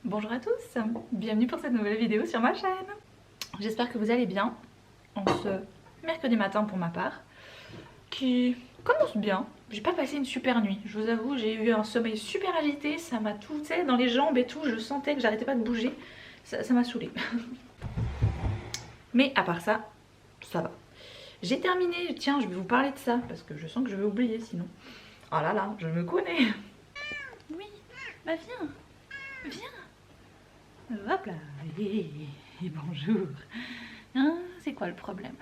Bonjour à tous, bienvenue pour cette nouvelle vidéo sur ma chaîne. J'espère que vous allez bien en ce mercredi matin pour ma part, qui commence bien. J'ai pas passé une super nuit, je vous avoue, j'ai eu un sommeil super agité, ça m'a tout, tu sais, dans les jambes et tout, je sentais que j'arrêtais pas de bouger, ça m'a saoulée. Mais à part ça, ça va. J'ai terminé, tiens, je vais vous parler de ça, parce que je sens que je vais oublier sinon. Oh là là, je me connais. Oui, bah viens, viens. Hop là, et bonjour. Hein, c'est quoi le problème?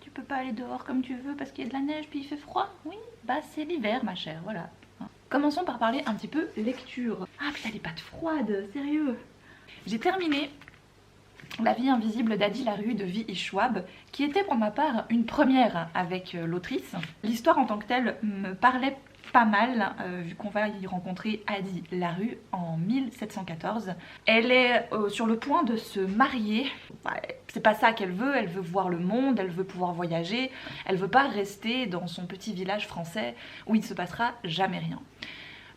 Tu peux pas aller dehors comme tu veux parce qu'il y a de la neige puis il fait froid? Oui, bah c'est l'hiver ma chère, voilà. Commençons par parler un petit peu lecture. Ah putain les pattes froides, sérieux. J'ai terminé La vie invisible d'Adi Larue de V.I. Schwab, qui était pour ma part une première avec l'autrice. L'histoire en tant que telle me parlait pas mal, vu qu'on va y rencontrer Adi Larue en 1714. Elle est sur le point de se marier. C'est pas ça qu'elle veut voir le monde, elle veut pouvoir voyager, elle veut pas rester dans son petit village français où il ne se passera jamais rien.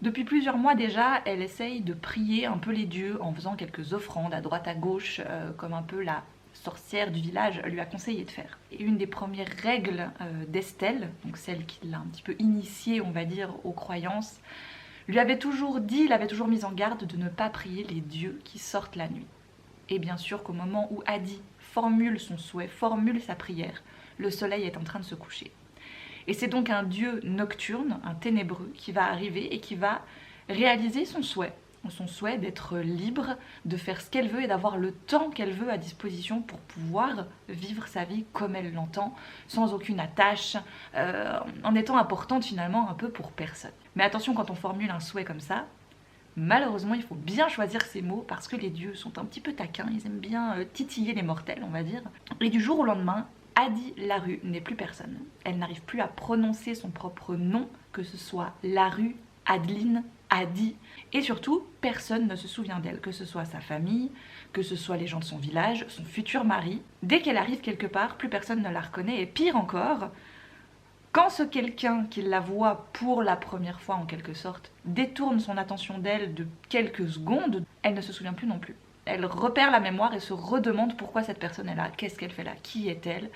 Depuis plusieurs mois déjà, elle essaye de prier un peu les dieux en faisant quelques offrandes à droite à gauche, comme un peu la sorcière du village lui a conseillé de faire. Et une des premières règles d'Estelle, donc celle qui l'a un petit peu initiée, on va dire, aux croyances, lui avait toujours dit, l'avait toujours mise en garde de ne pas prier les dieux qui sortent la nuit. Et bien sûr qu'au moment où Adi formule son souhait, formule sa prière, le soleil est en train de se coucher. Et c'est donc un dieu nocturne, un ténébreux, qui va arriver et qui va réaliser son souhait d'être libre, de faire ce qu'elle veut et d'avoir le temps qu'elle veut à disposition pour pouvoir vivre sa vie comme elle l'entend, sans aucune attache, en étant importante finalement un peu pour personne. Mais attention, quand on formule un souhait comme ça, malheureusement il faut bien choisir ses mots parce que les dieux sont un petit peu taquins, ils aiment bien titiller les mortels on va dire. Et du jour au lendemain, Adi Larue n'est plus personne. Elle n'arrive plus à prononcer son propre nom, que ce soit Larue, Adeline, Adi. Et surtout, personne ne se souvient d'elle, que ce soit sa famille, que ce soit les gens de son village, son futur mari. Dès qu'elle arrive quelque part, plus personne ne la reconnaît. Et pire encore, quand ce quelqu'un qui la voit pour la première fois en quelque sorte détourne son attention d'elle de quelques secondes, elle ne se souvient plus non plus. Elle repère la mémoire et se redemande pourquoi cette personne est là, qu'est-ce qu'elle fait là, qui est-elle.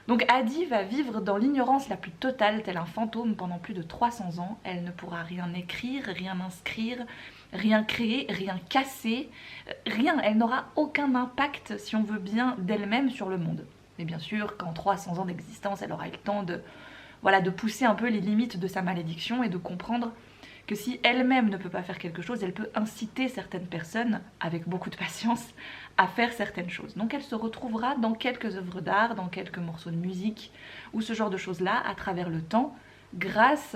Donc Adi va vivre dans l'ignorance la plus totale, tel un fantôme pendant plus de 300 ans. Elle ne pourra rien écrire, rien inscrire, rien créer, rien casser, rien. Elle n'aura aucun impact, si on veut bien, d'elle-même sur le monde. Mais bien sûr qu'en 300 ans d'existence, elle aura eu le temps de pousser un peu les limites de sa malédiction et de comprendre que si elle-même ne peut pas faire quelque chose, elle peut inciter certaines personnes, avec beaucoup de patience, à faire certaines choses. Donc elle se retrouvera dans quelques œuvres d'art, dans quelques morceaux de musique, ou ce genre de choses-là, à travers le temps, grâce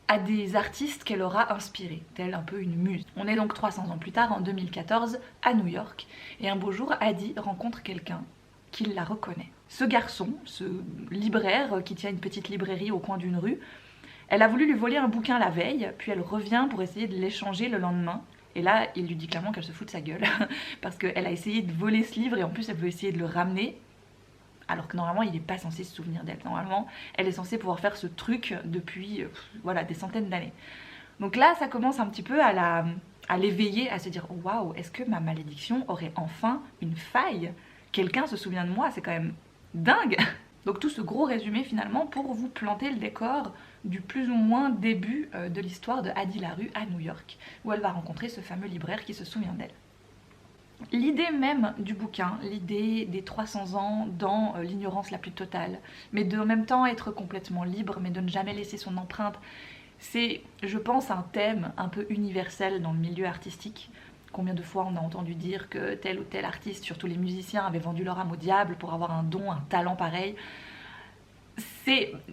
à des artistes qu'elle aura inspirés, telle un peu une muse. On est donc 300 ans plus tard, en 2014, à New York, et un beau jour, Adi rencontre quelqu'un qui la reconnaît. Ce garçon, ce libraire qui tient une petite librairie au coin d'une rue, elle a voulu lui voler un bouquin la veille, puis elle revient pour essayer de l'échanger le lendemain. Et là, il lui dit clairement qu'elle se fout de sa gueule, parce qu'elle a essayé de voler ce livre et en plus elle veut essayer de le ramener, alors que normalement il n'est pas censé se souvenir d'elle. Normalement, elle est censée pouvoir faire ce truc depuis des centaines d'années. Donc là, ça commence un petit peu à l'éveiller, à se dire « Waouh, est-ce que ma malédiction aurait enfin une faille? Quelqu'un se souvient de moi, c'est quand même dingue !» Donc tout ce gros résumé finalement pour vous planter le décor du plus ou moins début de l'histoire de Adi Larue à New York, où elle va rencontrer ce fameux libraire qui se souvient d'elle. L'idée même du bouquin, l'idée des 300 ans dans l'ignorance la plus totale, mais de en même temps être complètement libre, mais de ne jamais laisser son empreinte, c'est, je pense, un thème un peu universel dans le milieu artistique. Combien de fois on a entendu dire que tel ou tel artiste, surtout les musiciens, avaient vendu leur âme au diable pour avoir un don, un talent pareil.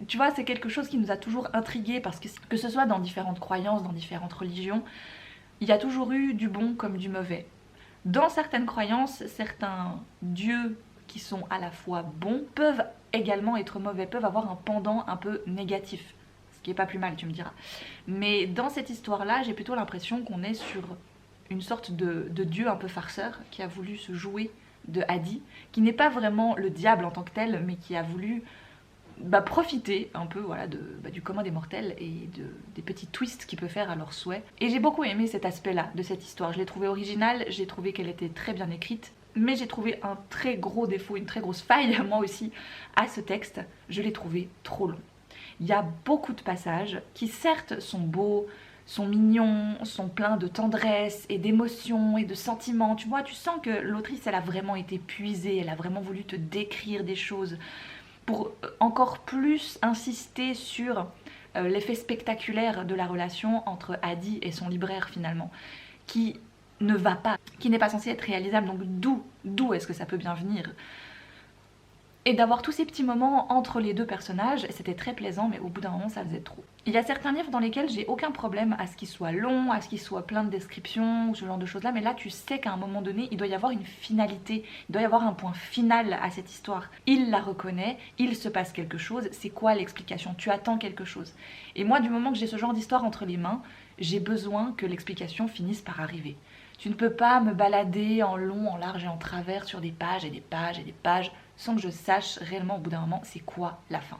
Tu vois, c'est quelque chose qui nous a toujours intrigués parce que ce soit dans différentes croyances, dans différentes religions, il y a toujours eu du bon comme du mauvais. Dans certaines croyances, certains dieux qui sont à la fois bons peuvent également être mauvais, peuvent avoir un pendant un peu négatif. Ce qui est pas plus mal, tu me diras. Mais dans cette histoire-là, j'ai plutôt l'impression qu'on est sur une sorte de dieu un peu farceur qui a voulu se jouer de Adi, qui n'est pas vraiment le diable en tant que tel, mais qui a voulu profiter un peu voilà, du commun des mortels et des petits twists qu'il peut faire à leurs souhaits. Et j'ai beaucoup aimé cet aspect-là de cette histoire. Je l'ai trouvée originale, j'ai trouvé qu'elle était très bien écrite, mais j'ai trouvé un très gros défaut, une très grosse faille, moi aussi, à ce texte. Je l'ai trouvé trop long. Il y a beaucoup de passages qui certes sont beaux, sont mignons, sont pleins de tendresse et d'émotions et de sentiments. Tu vois, tu sens que l'autrice, elle a vraiment été puisée, elle a vraiment voulu te décrire des choses pour encore plus insister sur l'effet spectaculaire de la relation entre Adi et son libraire finalement, qui ne va pas, qui n'est pas censé être réalisable. Donc d'où est-ce que ça peut bien venir? Et d'avoir tous ces petits moments entre les deux personnages, c'était très plaisant, mais au bout d'un moment ça faisait trop. Il y a certains livres dans lesquels j'ai aucun problème à ce qu'ils soient longs, à ce qu'ils soient plein de descriptions, ou ce genre de choses là, mais là tu sais qu'à un moment donné il doit y avoir une finalité, il doit y avoir un point final à cette histoire. Il la reconnaît, il se passe quelque chose, c'est quoi l'explication? Tu attends quelque chose. Et moi du moment que j'ai ce genre d'histoire entre les mains, j'ai besoin que l'explication finisse par arriver. Tu ne peux pas me balader en long, en large et en travers sur des pages et des pages et des pages sans que je sache réellement au bout d'un moment c'est quoi la fin.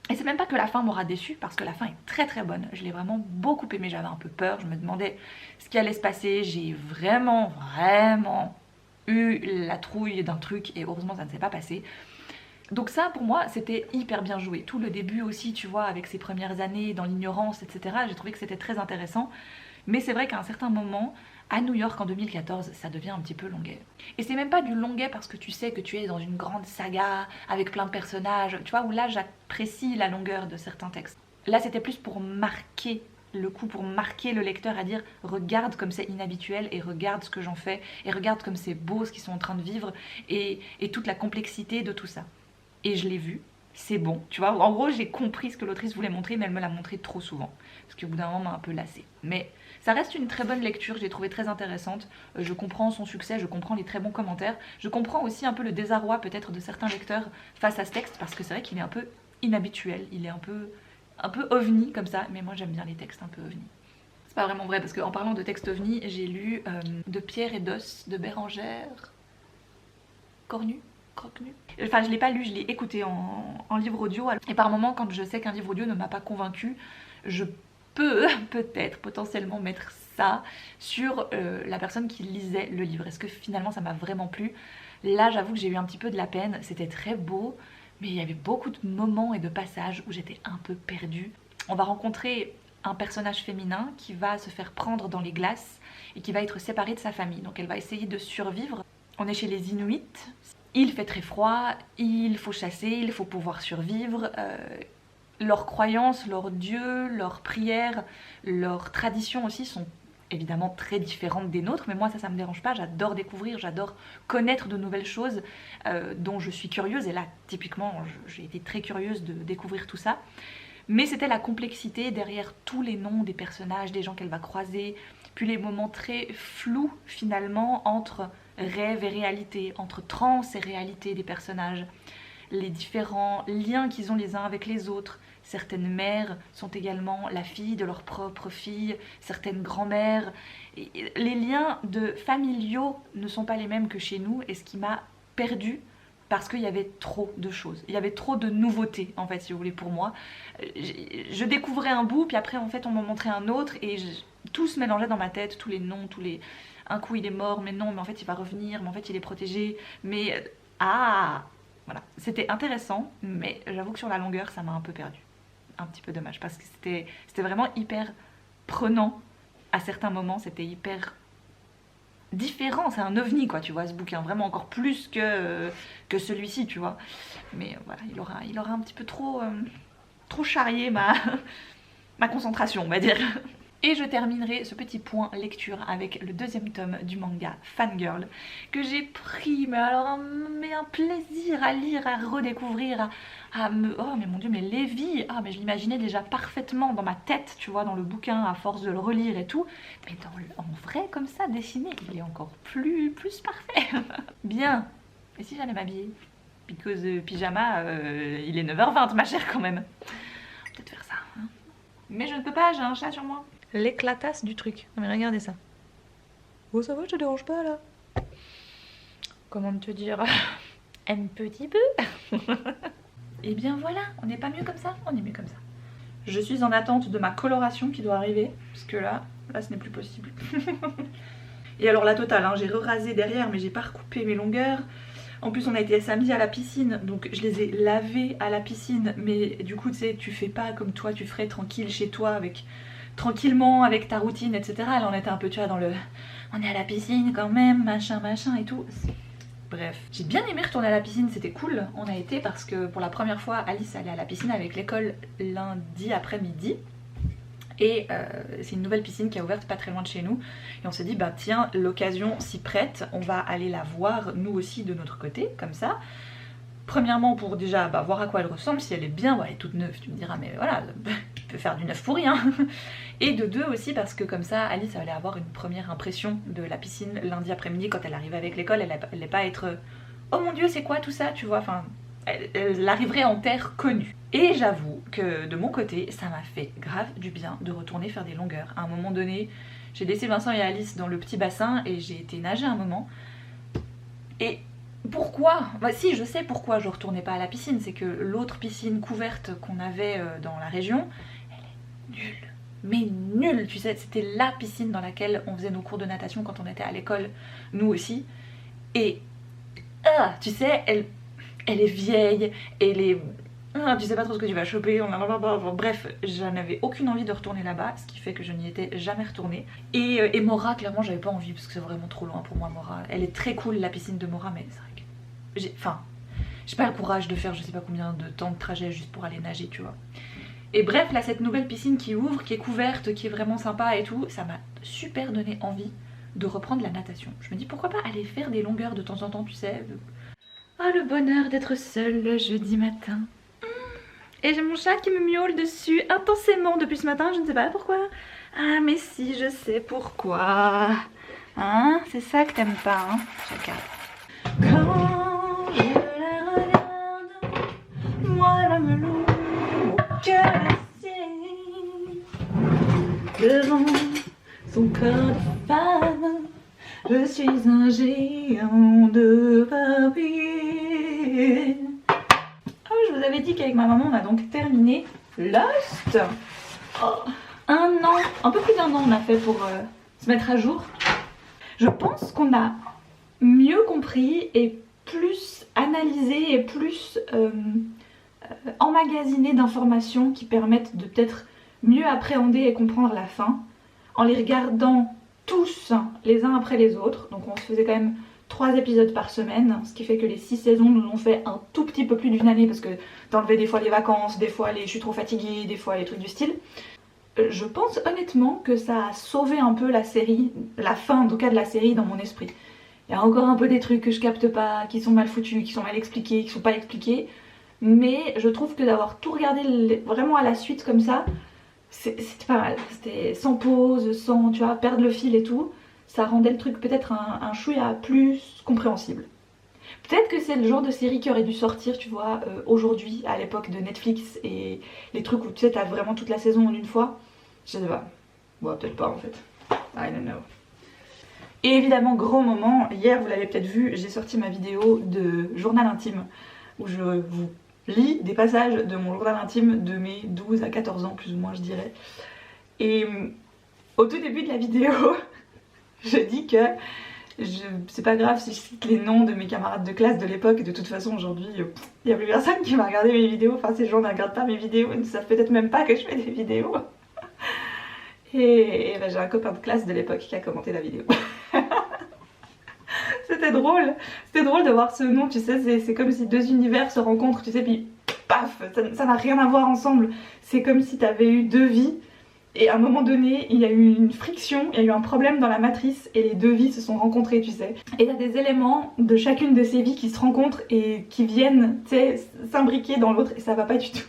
Et c'est même pas que la fin m'aura déçue parce que la fin est très très bonne. Je l'ai vraiment beaucoup aimée, j'avais un peu peur, je me demandais ce qui allait se passer. J'ai vraiment eu la trouille d'un truc et heureusement ça ne s'est pas passé. Donc ça pour moi c'était hyper bien joué. Tout le début aussi tu vois avec ses premières années dans l'ignorance etc. J'ai trouvé que c'était très intéressant. Mais c'est vrai qu'à un certain moment, à New York en 2014, ça devient un petit peu longuet. Et c'est même pas du longuet parce que tu sais que tu es dans une grande saga avec plein de personnages, tu vois, où là j'apprécie la longueur de certains textes. Là c'était plus pour marquer le coup, pour marquer le lecteur à dire regarde comme c'est inhabituel et regarde ce que j'en fais et regarde comme c'est beau ce qu'ils sont en train de vivre et toute la complexité de tout ça. Et je l'ai vu, c'est bon, tu vois, en gros j'ai compris ce que l'autrice voulait montrer mais elle me l'a montré trop souvent. Parce qu'au bout d'un moment m'a un peu lassée. Mais ça reste une très bonne lecture, j'ai trouvé très intéressante. Je comprends son succès, je comprends les très bons commentaires. Je comprends aussi un peu le désarroi peut-être de certains lecteurs face à ce texte, parce que c'est vrai qu'il est un peu inhabituel, il est un peu ovni comme ça, mais moi j'aime bien les textes un peu ovni. C'est pas vraiment vrai, parce qu'en parlant de textes ovni, j'ai lu De pierre et d'os de Bérengère Cornu. Enfin je l'ai pas lu, je l'ai écouté en livre audio. Et par moments quand je sais qu'un livre audio ne m'a pas convaincue, je peux peut-être potentiellement mettre ça sur la personne qui lisait le livre. Est-ce que finalement ça m'a vraiment plu? Là j'avoue que j'ai eu un petit peu de la peine, c'était très beau, mais il y avait beaucoup de moments et de passages où j'étais un peu perdue. On va rencontrer un personnage féminin qui va se faire prendre dans les glaces et qui va être séparée de sa famille. Donc elle va essayer de survivre. On est chez les Inuits, il fait très froid, il faut chasser, il faut pouvoir survivre. Leurs croyances, leurs dieux, leurs prières, leurs traditions aussi sont évidemment très différentes des nôtres, mais moi ça me dérange pas, j'adore découvrir, j'adore connaître de nouvelles choses dont je suis curieuse, et là typiquement j'ai été très curieuse de découvrir tout ça. Mais c'était la complexité derrière tous les noms des personnages, des gens qu'elle va croiser, puis les moments très flous finalement entre rêve et réalité, entre transe et réalité des personnages, les différents liens qu'ils ont les uns avec les autres. Certaines mères sont également la fille de leur propre fille, certaines grand-mères. Les liens familiaux ne sont pas les mêmes que chez nous, et ce qui m'a perdue, parce qu'il y avait trop de choses. Il y avait trop de nouveautés, en fait, si vous voulez, pour moi. Je découvrais un bout, puis après, en fait, on m'en montrait un autre, et tout se mélangeait dans ma tête, tous les noms, un coup il est mort, mais non, mais en fait il va revenir, mais en fait il est protégé, mais... Voilà, c'était intéressant, mais j'avoue que sur la longueur, ça m'a un peu perdu. Un petit peu dommage, parce que c'était vraiment hyper prenant à certains moments, c'était hyper différent, c'est un ovni quoi, tu vois, ce bouquin, vraiment encore plus que celui-ci, tu vois. Mais voilà, il aura un petit peu trop charrié ma concentration, on va dire. Et je terminerai ce petit point lecture avec le deuxième tome du manga Fangirl, que j'ai pris, mais alors un plaisir à lire, à redécouvrir, oh mais mon dieu, mais Lévi, mais je l'imaginais déjà parfaitement dans ma tête, tu vois, dans le bouquin, à force de le relire et tout, mais en vrai, comme ça, dessiné, il est encore plus parfait. Bien, et si j'allais m'habiller? Because pyjama, il est 9h20 ma chère quand même. Peut-être faire ça, hein. Mais je ne peux pas, j'ai un chat sur moi. L'éclatasse du truc. Non mais regardez ça. Oh ça va, je te dérange pas là? Comment te dire? Un petit peu. Et bien voilà, on n'est pas mieux comme ça, on est mieux comme ça. Je suis en attente de ma coloration qui doit arriver, parce que là ce n'est plus possible. Et alors la totale, hein, j'ai rasé derrière mais j'ai pas recoupé mes longueurs. En plus on a été samedi à la piscine, donc je les ai lavés à la piscine. Mais du coup tu sais, tu fais pas comme toi tu ferais tranquille chez toi, tranquillement avec ta routine etc. Là on était un peu tu vois dans le... On est à la piscine quand même, machin et tout. Bref, j'ai bien aimé retourner à la piscine, c'était cool. On a été parce que pour la première fois Alice allait à la piscine avec l'école lundi après-midi. Et c'est une nouvelle piscine qui a ouvert pas très loin de chez nous. Et on s'est dit bah tiens, l'occasion s'y prête, on va aller la voir nous aussi de notre côté, comme ça. Premièrement pour déjà voir à quoi elle ressemble, si elle est bien, bon, elle est toute neuve, tu me diras mais voilà, tu peux faire du neuf pour rien. Et de deux aussi parce que comme ça Alice allait avoir une première impression de la piscine lundi après-midi quand elle arrivait avec l'école, elle n'allait pas être oh mon dieu c'est quoi tout ça, tu vois, enfin elle arriverait en terre connue. Et j'avoue que de mon côté ça m'a fait grave du bien de retourner faire des longueurs. À un moment donné j'ai laissé Vincent et Alice dans le petit bassin et j'ai été nager un moment. Et pourquoi? Bah si, je sais pourquoi je retournais pas à la piscine, c'est que l'autre piscine couverte qu'on avait dans la région, elle est nulle. Mais nulle, tu sais, c'était la piscine dans laquelle on faisait nos cours de natation quand on était à l'école, nous aussi. Et tu sais, elle est vieille, elle est... tu sais pas trop ce que tu vas choper, bref, j'en avais aucune envie de retourner là-bas, ce qui fait que je n'y étais jamais retournée. Et Mora, clairement, j'avais pas envie parce que c'est vraiment trop loin pour moi, Mora. Elle est très cool, la piscine de Mora, mais c'est vrai que j'ai pas le courage de faire je sais pas combien de temps de trajet juste pour aller nager, tu vois. Et bref, là, cette nouvelle piscine qui ouvre, qui est couverte, qui est vraiment sympa et tout, ça m'a super donné envie de reprendre la natation. Je me dis pourquoi pas aller faire des longueurs de temps en temps, tu sais. Ah, le bonheur d'être seule le jeudi matin. Et j'ai mon chat qui me miaule dessus intensément depuis ce matin, je ne sais pas pourquoi. Ah mais si, je sais pourquoi. Hein? C'est ça que t'aimes pas, hein? Regarde. Quand je la regarde, moi la melon, mon cœur acier. Devant son corps de femme, je suis un géant de papier. Je vous avais dit qu'avec ma maman on a donc terminé Lost. Un an, un peu plus d'1 an on a fait pour se mettre à jour. Je pense qu'on a mieux compris et plus analysé et plus emmagasiné d'informations qui permettent de peut-être mieux appréhender et comprendre la fin en les regardant tous les uns après les autres. Donc on se faisait quand même 3 épisodes par semaine, ce qui fait que les 6 saisons nous ont fait un tout petit peu plus d'une année parce que t'enlevais des fois les vacances, des fois les je suis trop fatiguée, des fois les trucs du style. Je pense honnêtement que ça a sauvé un peu la série, la fin en tout cas de la série dans mon esprit. Il y a encore un peu des trucs que je capte pas, qui sont mal foutus, qui sont mal expliqués, qui sont pas expliqués. Mais je trouve que d'avoir tout regardé vraiment à la suite comme ça, c'était pas mal. C'était sans pause, sans tu vois, perdre le fil et tout. Ça rendait le truc peut-être un chouïa plus compréhensible. Peut-être que c'est le genre de série qui aurait dû sortir, tu vois, aujourd'hui, à l'époque de Netflix et les trucs où tu sais, t'as vraiment toute la saison en une fois. Je sais pas. Bon, peut-être pas en fait. I don't know. Et évidemment, gros moment, hier, vous l'avez peut-être vu, j'ai sorti ma vidéo de journal intime où je vous lis des passages de mon journal intime de mes 12 à 14 ans, plus ou moins, je dirais. Et au tout début de la vidéo, je dis que c'est pas grave si je cite les noms de mes camarades de classe de l'époque. De toute façon aujourd'hui il n'y a plus personne qui va regarder mes vidéos. Enfin ces gens ne regardent pas mes vidéos, ils ne savent peut-être même pas que je fais des vidéos. Et ben, j'ai un copain de classe de l'époque qui a commenté la vidéo. C'était drôle de voir ce nom, tu sais, c'est comme si 2 univers se rencontrent, tu sais, puis paf, ça n'a rien à voir ensemble. C'est comme si t'avais eu 2 vies. Et à un moment donné, il y a eu une friction, il y a eu un problème dans la matrice et les 2 vies se sont rencontrées, tu sais. Et t'as des éléments de chacune de ces vies qui se rencontrent et qui viennent, tu sais, s'imbriquer dans l'autre et ça va pas du tout.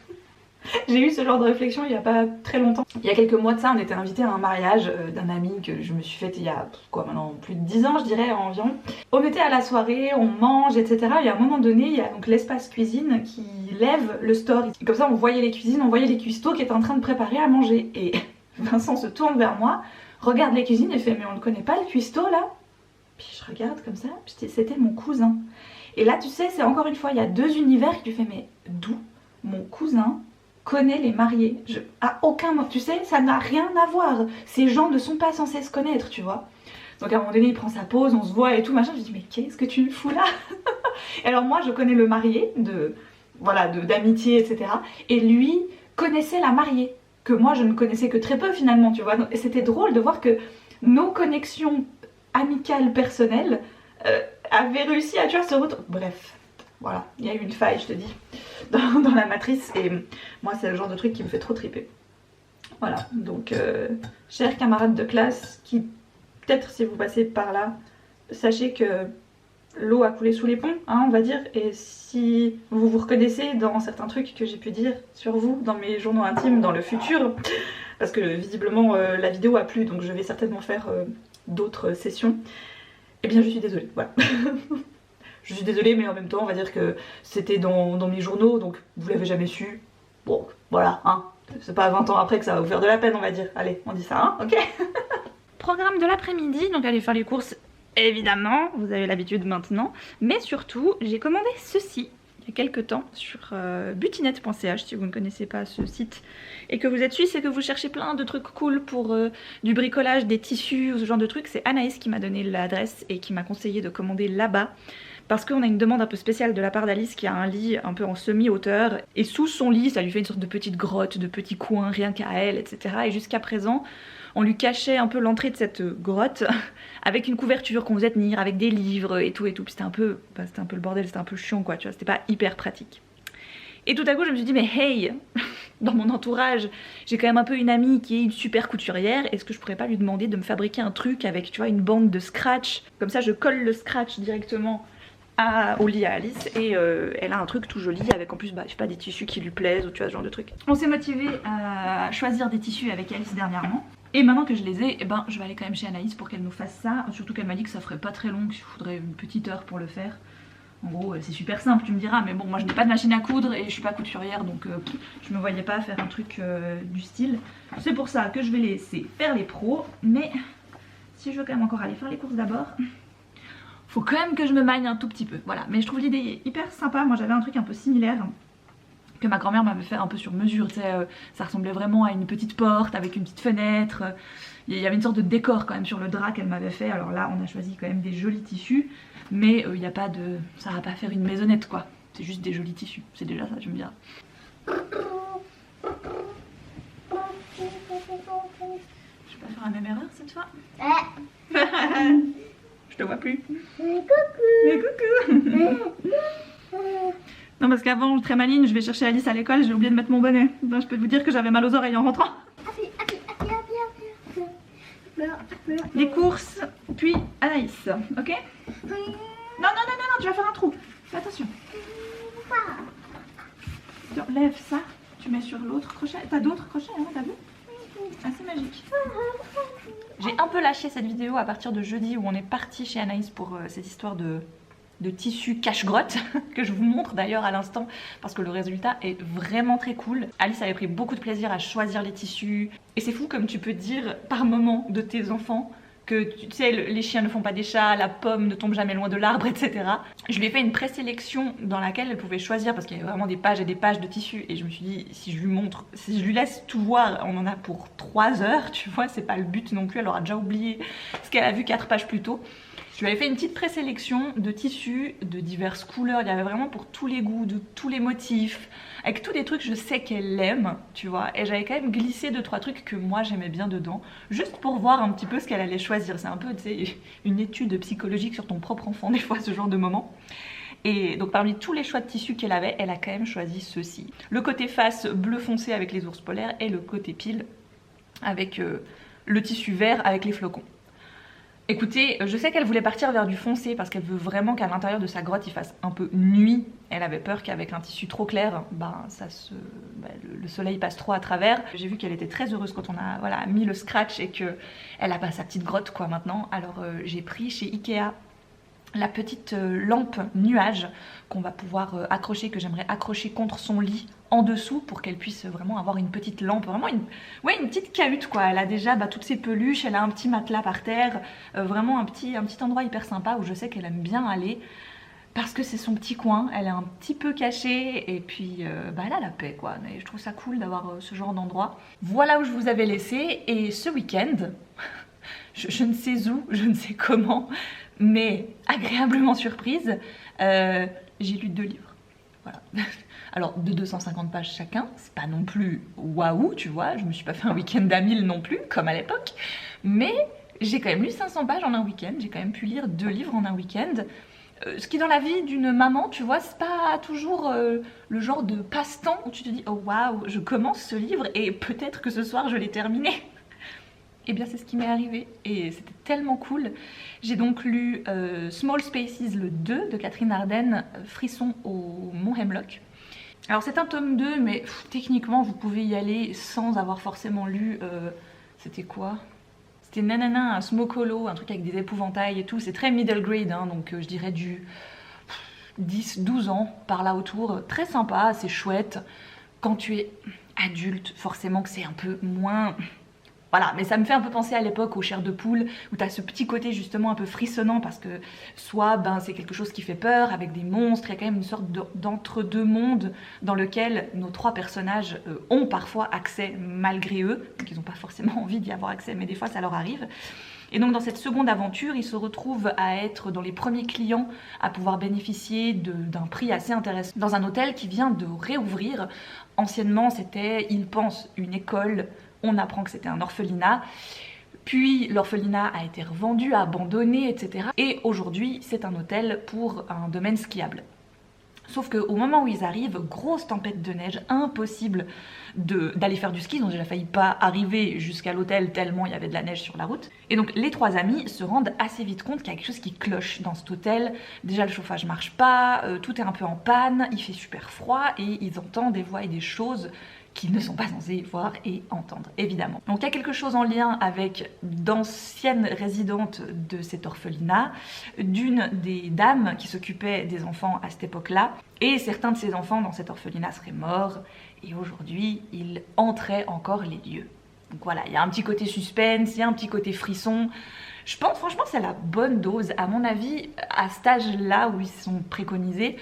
J'ai eu ce genre de réflexion il y a pas très longtemps. Il y a quelques mois de ça, on était invité à un mariage d'un ami que je me suis fait il y a quoi maintenant, plus de 10 ans je dirais environ. On était à la soirée, on mange etc. Et à un moment donné, il y a donc l'espace cuisine qui lève le store. Comme ça on voyait les cuisines, on voyait les cuistots qui étaient en train de préparer à manger. Et Vincent se tourne vers moi, regarde les cuisines et fait mais on le connaît pas le cuistot là? Puis je regarde comme ça, c'était mon cousin. Et là tu sais, c'est encore une fois, il y a 2 univers qui lui fait mais d'où mon cousin connaît les mariés. À aucun moment, tu sais, ça n'a rien à voir. Ces gens ne sont pas censés se connaître, tu vois. Donc à un moment donné, il prend sa pause, on se voit et tout, machin. Je lui dis, mais qu'est-ce que tu me fous là? Et alors moi, je connais le marié, d'amitié, etc. Et lui connaissait la mariée, que moi, je ne connaissais que très peu finalement, tu vois. Et c'était drôle de voir que nos connexions amicales, personnelles, avaient réussi à, tu vois, se retrouver. Bref. Voilà, il y a eu une faille, je te dis, dans la matrice, et moi c'est le genre de truc qui me fait trop triper. Voilà, donc chers camarades de classe, qui peut-être si vous passez par là, sachez que l'eau a coulé sous les ponts, hein, on va dire, et si vous vous reconnaissez dans certains trucs que j'ai pu dire sur vous, dans mes journaux intimes, dans le futur, parce que visiblement la vidéo a plu, donc je vais certainement faire d'autres sessions, eh bien je suis désolée, voilà. Je suis désolée, mais en même temps, on va dire que c'était dans mes journaux, donc vous l'avez jamais su. Bon, voilà, hein. C'est pas 20 ans après que ça va vous faire de la peine, on va dire. Allez, on dit ça, hein, ok. Programme de l'après-midi, donc allez faire les courses, évidemment, vous avez l'habitude maintenant. Mais surtout, j'ai commandé ceci il y a quelques temps sur butinette.ch, si vous ne connaissez pas ce site et que vous êtes suisse et que vous cherchez plein de trucs cool pour du bricolage, des tissus ou ce genre de trucs. C'est Anaïs qui m'a donné l'adresse et qui m'a conseillé de commander là-bas. Parce qu'on a une demande un peu spéciale de la part d'Alice qui a un lit un peu en semi-hauteur. Et sous son lit, ça lui fait une sorte de petite grotte, de petit coin, rien qu'à elle, etc. Et jusqu'à présent, on lui cachait un peu l'entrée de cette grotte avec une couverture qu'on faisait tenir, avec des livres et tout et tout. C'était un peu le bordel, c'était un peu chiant quoi, tu vois, c'était pas hyper pratique. Et tout à coup, je me suis dit, mais hey, dans mon entourage, j'ai quand même un peu une amie qui est une super couturière. Est-ce que je pourrais pas lui demander de me fabriquer un truc avec, tu vois, une bande de scratch? Comme ça, je colle le scratch directement au lit à Alice et elle a un truc tout joli avec en plus je sais pas, des tissus qui lui plaisent ou tu vois ce genre de truc. On s'est motivé à choisir des tissus avec Alice dernièrement et maintenant que je les ai, je vais aller quand même chez Anaïs pour qu'elle nous fasse ça, surtout qu'elle m'a dit que ça ferait pas très long, qu'il faudrait une petite heure pour le faire. En gros c'est super simple tu me diras, mais bon moi je n'ai pas de machine à coudre et je suis pas couturière donc je me voyais pas faire un truc du style. C'est pour ça que je vais laisser faire les pros, mais si je veux quand même encore aller faire les courses d'abord, faut quand même que je me magne un tout petit peu, voilà. Mais je trouve l'idée hyper sympa. Moi j'avais un truc un peu similaire que ma grand-mère m'avait fait un peu sur mesure, tu sais, ça ressemblait vraiment à une petite porte avec une petite fenêtre. Il y avait une sorte de décor quand même sur le drap qu'elle m'avait fait. Alors là on a choisi quand même des jolis tissus, mais il n'y a pas de... ça va pas faire une maisonnette quoi. C'est juste des jolis tissus, c'est déjà ça, tu me diras. Je vais pas faire la même erreur cette fois. Je te vois plus. Mais coucou. Non parce qu'avant, très maligne, je vais chercher Alice à l'école, j'ai oublié de mettre mon bonnet. Ben, je peux vous dire que j'avais mal aux oreilles en rentrant. Les courses, puis Anaïs, ok? Non, tu vas faire un trou. Fais attention. Tu enlèves ça, tu mets sur l'autre crochet. T'as d'autres crochets, hein, t'as vu? Ah, c'est magique. J'ai un peu lâché cette vidéo à partir de jeudi où on est parti chez Anaïs pour cette histoire de tissu cache-grotte que je vous montre d'ailleurs à l'instant parce que le résultat est vraiment très cool. Alice avait pris beaucoup de plaisir à choisir les tissus et c'est fou comme tu peux dire par moment de tes enfants que tu sais les chiens ne font pas des chats, la pomme ne tombe jamais loin de l'arbre, etc. Je lui ai fait une présélection dans laquelle elle pouvait choisir parce qu'il y avait vraiment des pages et des pages de tissus et je me suis dit si je lui montre, si je lui laisse tout voir, on en a pour 3 heures, tu vois, c'est pas le but non plus, elle aura déjà oublié ce qu'elle a vu 4 pages plus tôt. Je lui avais fait une petite présélection de tissus de diverses couleurs, il y avait vraiment pour tous les goûts, de tous les motifs, avec tous des trucs je sais qu'elle aime, tu vois, et j'avais quand même glissé 2-3 trucs que moi j'aimais bien dedans, juste pour voir un petit peu ce qu'elle allait choisir. C'est un peu, tu sais, une étude psychologique sur ton propre enfant des fois, ce genre de moment. Et donc parmi tous les choix de tissus qu'elle avait, elle a quand même choisi ceux-ci. Le côté face bleu foncé avec les ours polaires et le côté pile avec le tissu vert avec les flocons. Écoutez, je sais qu'elle voulait partir vers du foncé parce qu'elle veut vraiment qu'à l'intérieur de sa grotte il fasse un peu nuit. Elle avait peur qu'avec un tissu trop clair, le soleil passe trop à travers. J'ai vu qu'elle était très heureuse quand on a mis le scratch et qu'elle a sa petite grotte quoi maintenant. Alors j'ai pris chez Ikea la petite lampe nuage qu'on va pouvoir accrocher, que j'aimerais accrocher contre son lit en dessous pour qu'elle puisse vraiment avoir une petite lampe, vraiment une petite cahute quoi. Elle a déjà toutes ses peluches, elle a un petit matelas par terre, vraiment un petit endroit hyper sympa où je sais qu'elle aime bien aller. parce que c'est son petit coin, elle est un petit peu cachée et puis bah elle a la paix quoi. Et je trouve ça cool d'avoir ce genre d'endroit. Voilà où je vous avais laissé et ce week-end, je ne sais où, je ne sais comment, mais agréablement surprise, j'ai lu 2 livres. Voilà. Alors de 250 pages chacun, c'est pas non plus waouh, tu vois, je me suis pas fait un week-end à 1000 non plus, comme à l'époque, mais j'ai quand même lu 500 pages en un week-end, j'ai quand même pu lire 2 livres en un week-end. Ce qui dans la vie d'une maman, tu vois, c'est pas toujours le genre de passe-temps où tu te dis oh waouh, je commence ce livre et peut-être que ce soir je l'ai terminé. Et bien c'est ce qui m'est arrivé et c'était tellement cool. J'ai donc lu Small Spaces le 2 de Catherine Ardenne, Frisson au Mont Hemlock. Alors c'est un tome 2 mais techniquement vous pouvez y aller sans avoir forcément lu, c'était quoi? C'était nanana, un smokolo, un truc avec des épouvantails et tout, c'est très middle grade, hein, donc je dirais du 10-12 ans par là autour, très sympa, c'est chouette. Quand tu es adulte, forcément que c'est un peu moins... Voilà, mais ça me fait un peu penser à l'époque aux chairs de poule, où tu as ce petit côté justement un peu frissonnant, parce que soit ben, c'est quelque chose qui fait peur, avec des monstres, il y a quand même une sorte d'entre-deux mondes dans lequel nos 3 personnages ont parfois accès malgré eux, donc ils n'ont pas forcément envie d'y avoir accès, mais des fois ça leur arrive. Et donc dans cette seconde aventure, ils se retrouvent à être dans les premiers clients à pouvoir bénéficier d'un prix assez intéressant dans un hôtel qui vient de réouvrir. Anciennement, c'était, ils pensent, une école. On apprend que c'était un orphelinat, puis l'orphelinat a été revendu, abandonné, etc. Et aujourd'hui, c'est un hôtel pour un domaine skiable. Sauf qu'au moment où ils arrivent, grosse tempête de neige, impossible d'aller faire du ski, ils ont déjà failli pas arriver jusqu'à l'hôtel tellement il y avait de la neige sur la route. Et donc les 3 amis se rendent assez vite compte qu'il y a quelque chose qui cloche dans cet hôtel. Déjà le chauffage marche pas, tout est un peu en panne, il fait super froid et ils entendent des voix et des choses qu'ils ne sont pas censés voir et entendre, évidemment. Donc il y a quelque chose en lien avec d'anciennes résidentes de cet orphelinat, d'une des dames qui s'occupait des enfants à cette époque-là, et certains de ces enfants dans cet orphelinat seraient morts, et aujourd'hui, ils entraient encore les lieux. Donc voilà, il y a un petit côté suspense, il y a un petit côté frisson. Je pense, franchement, c'est la bonne dose. À mon avis, à cet âge-là où ils sont préconisés,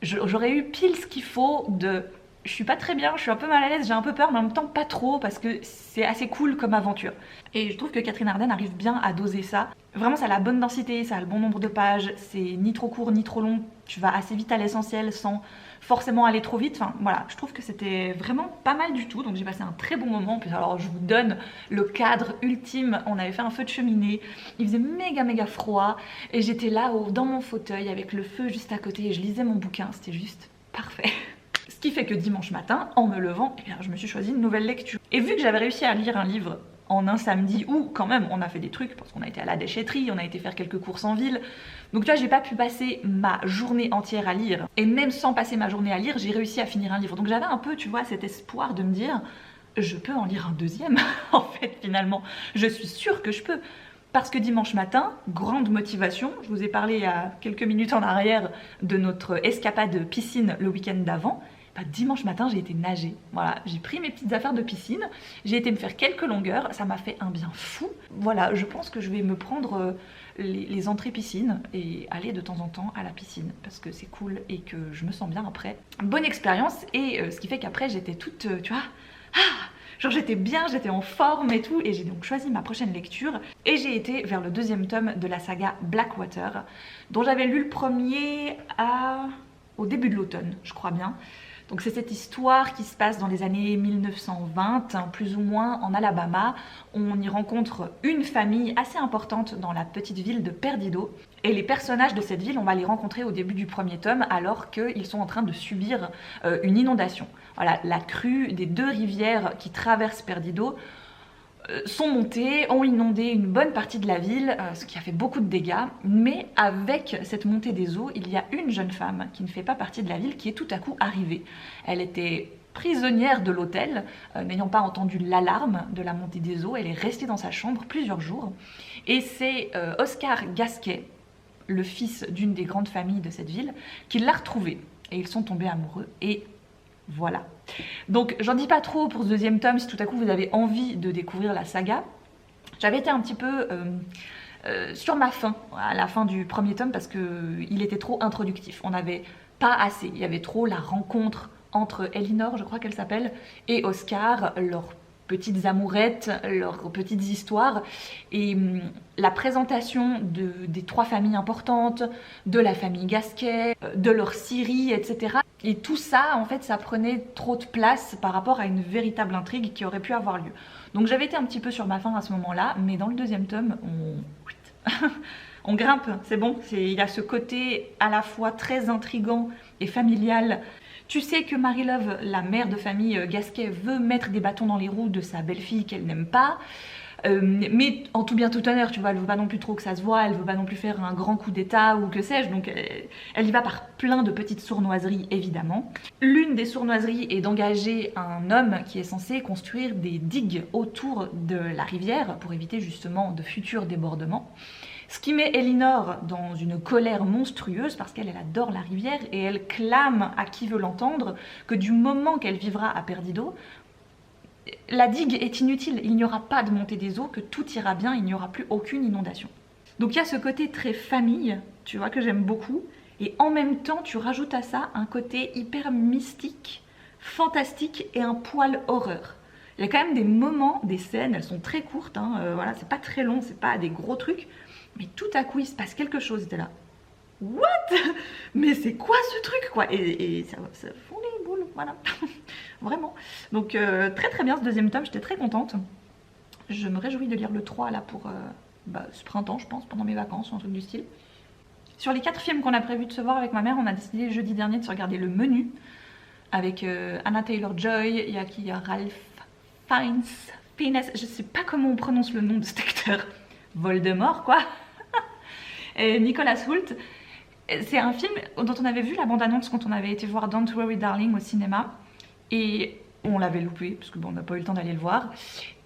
j'aurais eu pile ce qu'il faut de... Je suis pas très bien, je suis un peu mal à l'aise, j'ai un peu peur, mais en même temps pas trop, parce que c'est assez cool comme aventure. Et je trouve que Catherine Ardenne arrive bien à doser ça. Vraiment, ça a la bonne densité, ça a le bon nombre de pages, c'est ni trop court ni trop long, tu vas assez vite à l'essentiel sans forcément aller trop vite. Enfin voilà, je trouve que c'était vraiment pas mal du tout, donc j'ai passé un très bon moment. Puis alors je vous donne le cadre ultime, on avait fait un feu de cheminée, il faisait méga froid, et j'étais là dans mon fauteuil avec le feu juste à côté, et je lisais mon bouquin, c'était juste parfait. Ce qui fait que dimanche matin, en me levant, eh bien, je me suis choisi une nouvelle lecture. Et vu que j'avais réussi à lire un livre en un samedi, où quand même on a fait des trucs, parce qu'on a été à la déchetterie, on a été faire quelques courses en ville, donc tu vois, j'ai pas pu passer ma journée entière à lire, et même sans passer ma journée à lire, j'ai réussi à finir un livre. Donc j'avais un peu, tu vois, cet espoir de me dire, je peux en lire un deuxième, en fait, finalement. Je suis sûre que je peux. Parce que dimanche matin, grande motivation, je vous ai parlé il y a quelques minutes en arrière de notre escapade piscine le week-end d'avant. Bah, dimanche matin, j'ai été nager. Voilà, j'ai pris mes petites affaires de piscine, j'ai été me faire quelques longueurs, ça m'a fait un bien fou. Voilà, je pense que je vais me prendre les entrées piscine et aller de temps en temps à la piscine parce que c'est cool et que je me sens bien après. Bonne expérience et ce qui fait qu'après j'étais toute, tu vois, genre j'étais bien, j'étais en forme et tout, et j'ai donc choisi ma prochaine lecture et j'ai été vers le 2e tome de la saga Blackwater, dont j'avais lu le premier au début de l'automne, je crois bien. Donc c'est cette histoire qui se passe dans les années 1920, plus ou moins en Alabama. On y rencontre une famille assez importante dans la petite ville de Perdido. Et les personnages de cette ville, on va les rencontrer au début du premier tome alors qu'ils sont en train de subir une inondation. Voilà, la crue des 2 rivières qui traversent Perdido sont montées, ont inondé une bonne partie de la ville, ce qui a fait beaucoup de dégâts. Mais avec cette montée des eaux, il y a une jeune femme qui ne fait pas partie de la ville qui est tout à coup arrivée. Elle était prisonnière de l'hôtel, n'ayant pas entendu l'alarme de la montée des eaux. Elle est restée dans sa chambre plusieurs jours. Et c'est Oscar Gasquet, le fils d'une des grandes familles de cette ville, qui l'a retrouvée. Et ils sont tombés amoureux et voilà. Donc j'en dis pas trop pour ce 2e tome si tout à coup vous avez envie de découvrir la saga. J'avais été un petit peu sur ma fin, à la fin du premier tome, parce qu'il était trop introductif. On n'avait pas assez, il y avait trop la rencontre entre Elinor, je crois qu'elle s'appelle, et Oscar, leurs petites amourettes, leurs petites histoires, et la présentation des 3 familles importantes, de la famille Gasquet, de leur Syrie, etc. Et tout ça, en fait, ça prenait trop de place par rapport à une véritable intrigue qui aurait pu avoir lieu. Donc j'avais été un petit peu sur ma faim à ce moment-là, mais dans le deuxième tome, on grimpe, c'est bon. Il y a ce côté à la fois très intriguant et familial. Tu sais que Marie-Love, la mère de famille Gasquet, veut mettre des bâtons dans les roues de sa belle-fille qu'elle n'aime pas. Mais en tout bien tout honneur, tu vois, elle veut pas non plus trop que ça se voit, elle veut pas non plus faire un grand coup d'état ou que sais-je, donc elle y va par plein de petites sournoiseries évidemment. L'une des sournoiseries est d'engager un homme qui est censé construire des digues autour de la rivière pour éviter justement de futurs débordements. Ce qui met Elinor dans une colère monstrueuse parce qu'elle adore la rivière et elle clame à qui veut l'entendre que du moment qu'elle vivra à Perdido, la digue est inutile, il n'y aura pas de montée des eaux, que tout ira bien, il n'y aura plus aucune inondation. Donc il y a ce côté très famille, tu vois, que j'aime beaucoup, et en même temps tu rajoutes à ça un côté hyper mystique, fantastique et un poil horreur. Il y a quand même des moments, des scènes, elles sont très courtes, hein, voilà, c'est pas très long, c'est pas des gros trucs, mais tout à coup il se passe quelque chose, t'es là. What? Mais c'est quoi ce truc quoi? Et ça fond les boules, voilà. Vraiment. Donc très très bien ce deuxième tome, j'étais très contente. Je me réjouis de lire le 3 là pour ce printemps je pense, pendant mes vacances ou un truc du style. Sur les 4 films qu'on a prévu de se voir avec ma mère, on a décidé jeudi dernier de se regarder Le Menu avec Anna Taylor-Joy, il y a Ralph Fiennes, je sais pas comment on prononce le nom de cet acteur, Voldemort quoi, et Nicolas Hoult. C'est un film dont on avait vu la bande-annonce quand on avait été voir Don't Worry Darling au cinéma. Et on l'avait loupé, parce que bon, on n'a pas eu le temps d'aller le voir.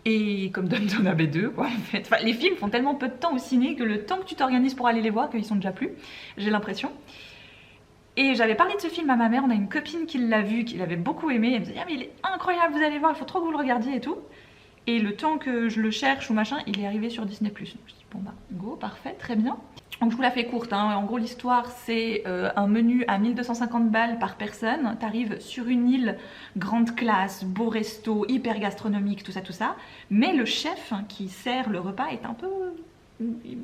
Et comme Downton Abbey 2, quoi, en fait. Enfin, les films font tellement peu de temps au ciné que le temps que tu t'organises pour aller les voir, qu'ils sont déjà plus, j'ai l'impression. Et j'avais parlé de ce film à ma mère, on a une copine qui l'a vu, qui l'avait beaucoup aimé. Elle me disait, ah mais il est incroyable, vous allez voir, il faut trop que vous le regardiez et tout. Et le temps que je le cherche ou machin, il est arrivé sur Disney+. Donc je me dis, bon bah, go, parfait, très bien. Donc je vous la fais courte, hein. En gros l'histoire c'est un menu à 1250 balles par personne. T'arrives sur une île, grande classe, beau resto, hyper gastronomique, tout ça. Mais le chef qui sert le repas est un peu... Il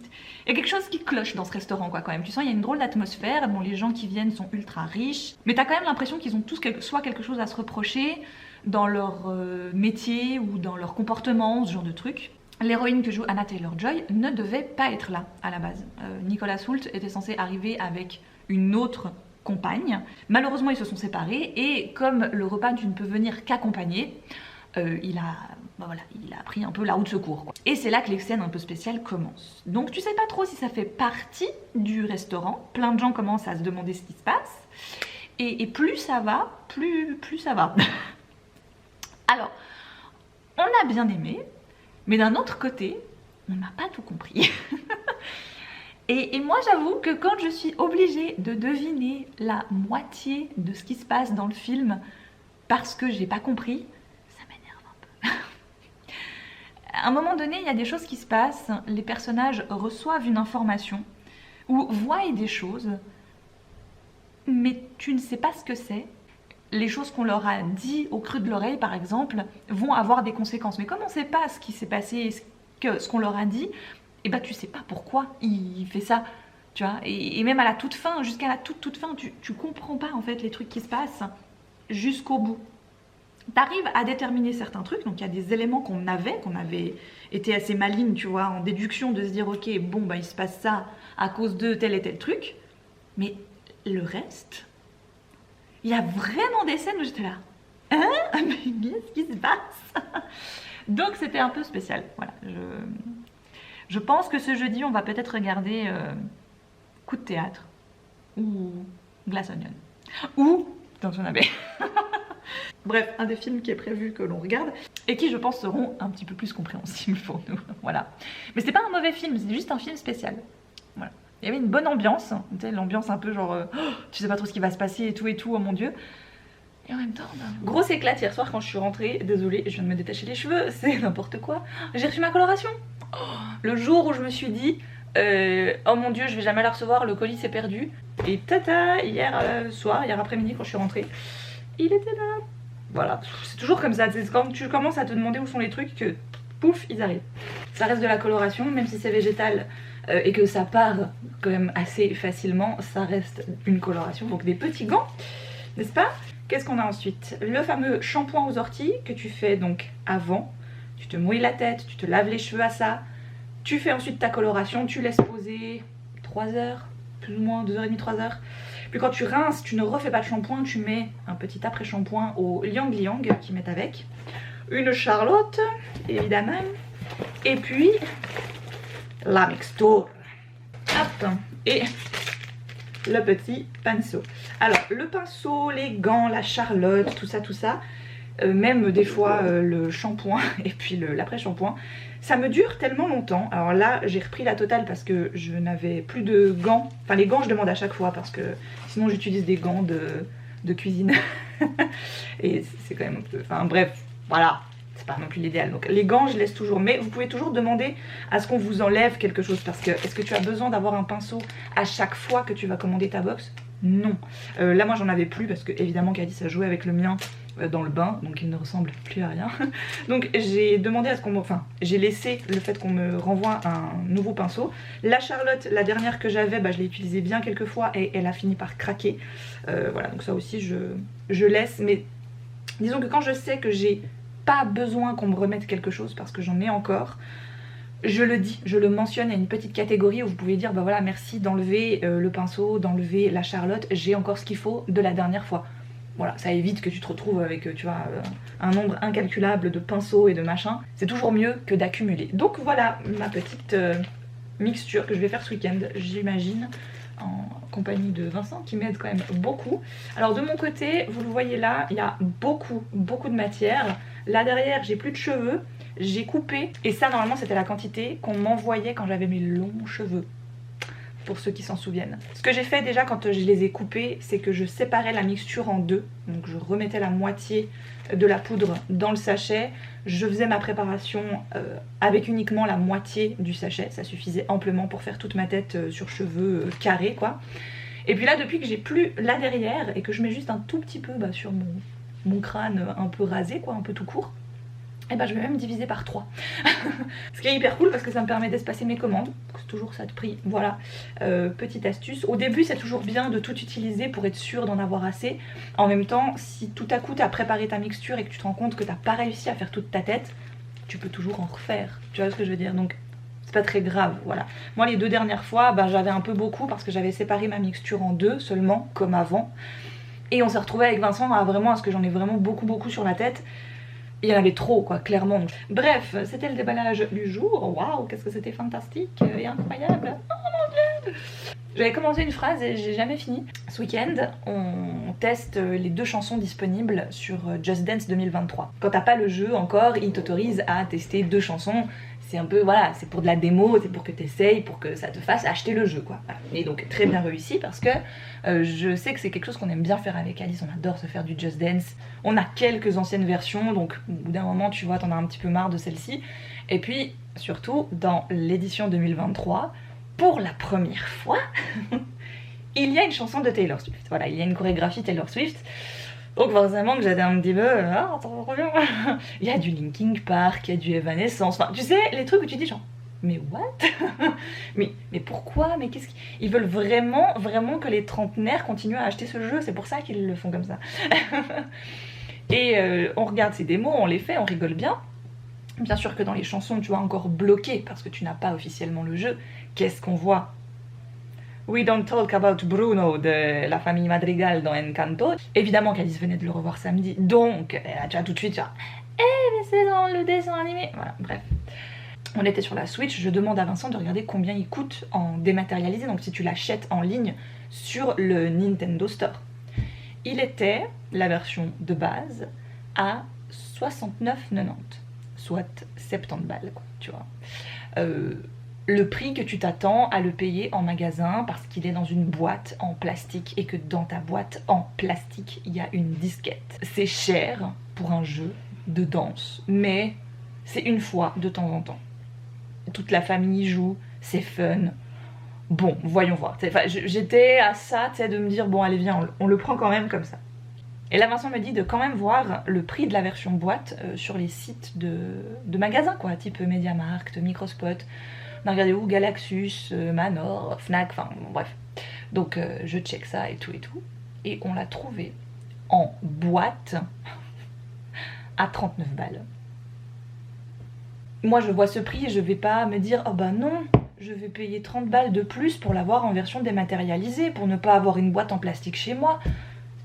y a quelque chose qui cloche dans ce restaurant quoi quand même. Tu sens il y a une drôle d'atmosphère, bon les gens qui viennent sont ultra riches. Mais t'as quand même l'impression qu'ils ont tous soit quelque chose à se reprocher dans leur métier ou dans leur comportement, ce genre de truc. L'héroïne que joue Anna Taylor-Joy ne devait pas être là à la base. Nicolas Hoult était censé arriver avec une autre compagne. Malheureusement, ils se sont séparés et comme le repas tu ne peux venir qu'accompagné, il a pris un peu la roue de secours, quoi. Et c'est là que les scènes un peu spéciales commencent. Donc tu sais pas trop si ça fait partie du restaurant. Plein de gens commencent à se demander ce qui se passe. Et plus ça va, plus ça va. Alors, on a bien aimé. Mais d'un autre côté, on n'a pas tout compris. et moi j'avoue que quand je suis obligée de deviner la moitié de ce qui se passe dans le film parce que j'ai pas compris, ça m'énerve un peu. À un moment donné, il y a des choses qui se passent, les personnages reçoivent une information ou voient des choses, mais tu ne sais pas ce que c'est. Les choses qu'on leur a dit au creux de l'oreille, par exemple, vont avoir des conséquences. Mais comme on ne sait pas ce qui s'est passé, ce qu'on leur a dit, et bah tu sais pas pourquoi il fait ça, tu vois. Et même à la toute fin, jusqu'à la toute fin, tu comprends pas en fait les trucs qui se passent jusqu'au bout. T'arrives à déterminer certains trucs, donc il y a des éléments qu'on avait été assez maligne, tu vois, en déduction de se dire ok, bon bah il se passe ça à cause de tel et tel truc, mais le reste... Il y a vraiment des scènes où j'étais là. Hein? Mais qu'est-ce qui se passe? Donc c'était un peu spécial. Voilà. Je pense que ce jeudi, on va peut-être regarder Coup de théâtre ou Glass Onion ou Downton Abbey. Bref, un des films qui est prévu que l'on regarde et qui, je pense, seront un petit peu plus compréhensibles pour nous. Voilà. Mais c'est pas un mauvais film, c'est juste un film spécial. Voilà. Il y avait une bonne ambiance, tu sais, l'ambiance un peu genre tu sais pas trop ce qui va se passer et tout, oh mon dieu. Et en même temps, grosse éclate hier soir quand je suis rentrée, désolée, je viens de me détacher les cheveux, c'est n'importe quoi. J'ai reçu ma coloration. Le jour où je me suis dit, Oh mon dieu, je vais jamais la recevoir, le colis s'est perdu. Et tata, hier soir, hier après-midi quand je suis rentrée, il était là. Voilà, c'est toujours comme ça, c'est quand tu commences à te demander où sont les trucs que pouf, ils arrivent. Ça reste de la coloration, même si c'est végétal et que ça part quand même assez facilement, ça reste une coloration. Donc des petits gants, n'est-ce pas? Qu'est-ce qu'on a ensuite? Le fameux shampoing aux orties que tu fais donc avant. Tu te mouilles la tête, tu te laves les cheveux à ça. Tu fais ensuite ta coloration, tu laisses poser 3 heures, plus ou moins 2h30, 3 heures. Puis quand tu rinces, tu ne refais pas de shampoing, tu mets un petit après-shampoing au Liang Liang qu'ils mettent avec. Une Charlotte, évidemment. Et puis, la mixture. Hop. Et le petit pinceau. Alors, le pinceau, les gants, la Charlotte, tout ça, même des fois le shampoing et puis l'après-shampoing, ça me dure tellement longtemps. Alors là, j'ai repris la totale parce que je n'avais plus de gants. Enfin, les gants, je demande à chaque fois parce que sinon, j'utilise des gants de cuisine. Et c'est quand même un peu... Enfin, bref, voilà. C'est pas non plus l'idéal. Donc les gants, je laisse toujours. Mais vous pouvez toujours demander à ce qu'on vous enlève quelque chose. Parce que est-ce que tu as besoin d'avoir un pinceau à chaque fois que tu vas commander ta box? Non. Là, moi, j'en avais plus parce que, évidemment, Cadis a joué avec le mien dans le bain. Donc il ne ressemble plus à rien. Donc j'ai demandé à ce qu'on me... Enfin, j'ai laissé le fait qu'on me renvoie un nouveau pinceau. La Charlotte, la dernière que j'avais, bah, je l'ai utilisée bien quelques fois et elle a fini par craquer. Voilà, donc ça aussi, je laisse. Mais disons que quand je sais que j'ai pas besoin qu'on me remette quelque chose parce que j'en ai encore, je le dis, je le mentionne. Il y a une petite catégorie où vous pouvez dire bah voilà, merci d'enlever le pinceau, d'enlever la Charlotte, j'ai encore ce qu'il faut de la dernière fois. Voilà, ça évite que tu te retrouves avec, tu vois, un nombre incalculable de pinceaux et de machins. C'est toujours mieux que d'accumuler. Donc voilà ma petite mixture que je vais faire ce week-end, j'imagine, en compagnie de Vincent qui m'aide quand même beaucoup. Alors de mon côté, vous le voyez là, il y a beaucoup de matière. Là derrière, j'ai plus de cheveux, j'ai coupé. Et ça, normalement, c'était la quantité qu'on m'envoyait quand j'avais mes longs cheveux. Pour ceux qui s'en souviennent. Ce que j'ai fait déjà quand je les ai coupés, c'est que je séparais la mixture en deux. Donc je remettais la moitié de la poudre dans le sachet. Je faisais ma préparation avec uniquement la moitié du sachet. Ça suffisait amplement pour faire toute ma tête sur cheveux carrés, quoi. Et puis là, depuis que j'ai plus là derrière et que je mets juste un tout petit peu sur mon crâne un peu rasé, quoi, un peu tout court, et ben je vais même diviser par 3. Ce qui est hyper cool parce que ça me permet d'espacer mes commandes. C'est toujours ça de prix. Voilà, petite astuce. Au début, c'est toujours bien de tout utiliser pour être sûr d'en avoir assez. En même temps, si tout à coup tu as préparé ta mixture et que tu te rends compte que tu n'as pas réussi à faire toute ta tête, tu peux toujours en refaire. Tu vois ce que je veux dire? Donc c'est pas très grave, voilà. Moi les 2 dernières fois, j'avais un peu beaucoup parce que j'avais séparé ma mixture en 2 seulement, comme avant. Et on s'est retrouvé avec Vincent à ce que j'en ai vraiment beaucoup sur la tête. Il y en avait trop, quoi, clairement. Bref, c'était le déballage du jour. Waouh, qu'est-ce que c'était fantastique et incroyable. Oh mon dieu! J'avais commencé une phrase et j'ai jamais fini. Ce week-end, on teste les 2 chansons disponibles sur Just Dance 2023. Quand t'as pas le jeu encore, il t'autorise à tester 2 chansons. C'est un peu, voilà, c'est pour de la démo, c'est pour que t'essayes, pour que ça te fasse acheter le jeu, quoi. Voilà. Et donc très bien réussi parce que je sais que c'est quelque chose qu'on aime bien faire avec Alice, on adore se faire du Just Dance. On a quelques anciennes versions, donc au bout d'un moment, tu vois, t'en as un petit peu marre de celle-ci. Et puis, surtout, dans l'édition 2023, pour la première fois, il y a une chanson de Taylor Swift. Voilà, il y a une chorégraphie Taylor Swift. Donc forcément que j'étais un petit peu... il y a du Linkin Park, il y a du Evanescence, enfin tu sais, les trucs où tu dis genre... Mais what? mais pourquoi? Mais qu'est-ce qu'ils veulent vraiment que les trentenaires continuent à acheter ce jeu? C'est pour ça qu'ils le font comme ça. Et on regarde ces démos, on les fait, on rigole bien. Bien sûr que dans les chansons, tu vois, encore bloqué parce que tu n'as pas officiellement le jeu. Qu'est-ce qu'on voit? We Don't Talk About Bruno de la famille Madrigal dans Encanto. Évidemment qu'Alice venait de le revoir samedi, donc tu as tout de suite genre mais c'est dans le dessin animé. Voilà, bref. On était sur la Switch, je demande à Vincent de regarder combien il coûte en dématérialisé, donc si tu l'achètes en ligne sur le Nintendo Store. Il était, la version de base, à 69,90, soit 70 balles, quoi, tu vois. Le prix que tu t'attends à le payer en magasin parce qu'il est dans une boîte en plastique et que dans ta boîte en plastique il y a une disquette. C'est cher pour un jeu de danse, mais c'est une fois de temps en temps. Toute la famille joue, c'est fun, bon, voyons voir. Enfin, j'étais à ça, tu sais, de me dire, bon, allez, viens, on le prend quand même comme ça. Et là, Vincent me dit de quand même voir le prix de la version boîte sur les sites de magasins, quoi, type MediaMarkt, Microspot. On a regardé où, Galaxus, Manor, Fnac, enfin, bon, bref. Donc, je check ça et tout et tout. Et on l'a trouvé en boîte à 39 balles. Moi, je vois ce prix et je vais pas me dire, oh bah non, je vais payer 30 balles de plus pour l'avoir en version dématérialisée, pour ne pas avoir une boîte en plastique chez moi.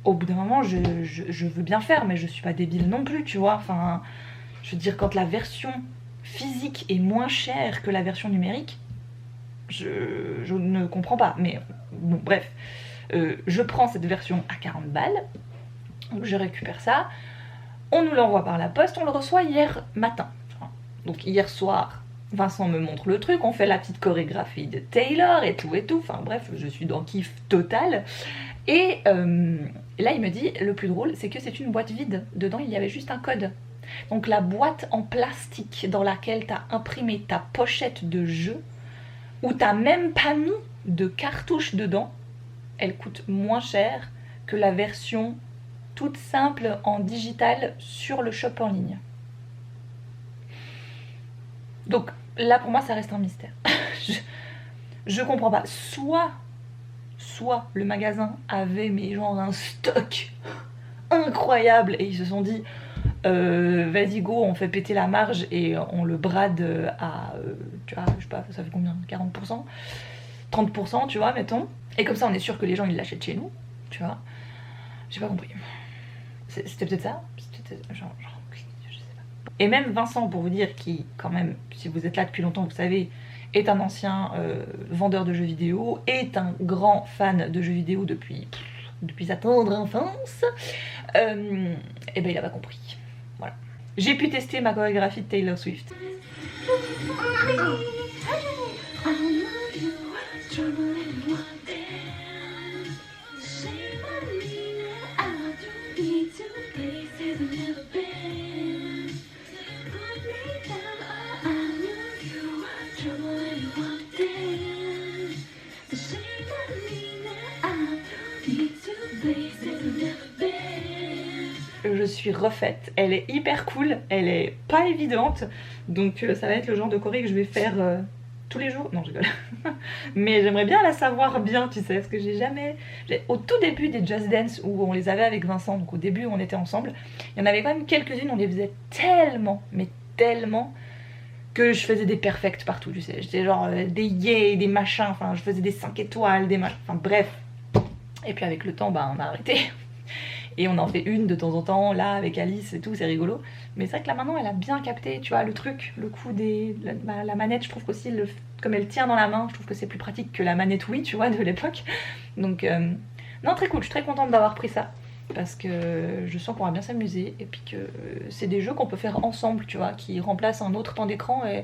Au bout d'un moment, je veux bien faire, mais je suis pas débile non plus, tu vois. Enfin, je veux dire, quand la version physique est moins chère que la version numérique, je ne comprends pas. Mais bon, bref, je prends cette version à 40 balles, donc je récupère ça, on nous l'envoie par la poste, on le reçoit hier matin. Donc hier soir, Vincent me montre le truc, on fait la petite chorégraphie de Taylor et tout, enfin bref, je suis dans kiff total. Et là il me dit, le plus drôle c'est que c'est une boîte vide, dedans il y avait juste un code. Donc la boîte en plastique dans laquelle t'as imprimé ta pochette de jeu, où t'as même pas mis de cartouche dedans, elle coûte moins cher que la version toute simple en digital sur le shop en ligne. Donc là pour moi ça reste un mystère. je comprends pas. Soit le magasin avait mais genre un stock incroyable et ils se sont dit vas-y go, on fait péter la marge et on le brade à tu vois, je sais pas, ça fait combien, 40%, 30%, tu vois, mettons. Et comme ça on est sûr que les gens ils l'achètent chez nous, tu vois. J'ai pas compris. C'était peut-être ça, c'était genre je sais pas. Et même Vincent, pour vous dire, qui quand même, si vous êtes là depuis longtemps, vous savez, est un ancien vendeur de jeux vidéo, est un grand fan de jeux vidéo depuis sa tendre enfance, et ben il a pas compris. Voilà. J'ai pu tester ma chorégraphie de Taylor Swift. Je suis refaite, elle est hyper cool, elle est pas évidente, donc ça va être le genre de choré que je vais faire tous les jours. Non, je rigole. Mais j'aimerais bien la savoir bien, tu sais, parce que j'ai jamais... Au tout début des Just Dance, où on les avait avec Vincent, donc au début on était ensemble, il y en avait quand même quelques-unes, on les faisait tellement, mais tellement, que je faisais des perfects partout, tu sais. J'étais genre des yay, des machins, enfin je faisais des 5 étoiles, des machins, enfin bref. Et puis avec le temps, bah on a arrêté. Et on en fait une de temps en temps, là, avec Alice et tout, c'est rigolo. Mais c'est vrai que là, maintenant, elle a bien capté, tu vois, le truc, le coup des... La manette, je trouve qu'aussi, comme elle tient dans la main, je trouve que c'est plus pratique que la manette Wii, tu vois, de l'époque. Donc, non, très cool, je suis très contente d'avoir pris ça. Parce que je sens qu'on va bien s'amuser. Et puis que c'est des jeux qu'on peut faire ensemble, tu vois, qui remplacent un autre temps d'écran. Et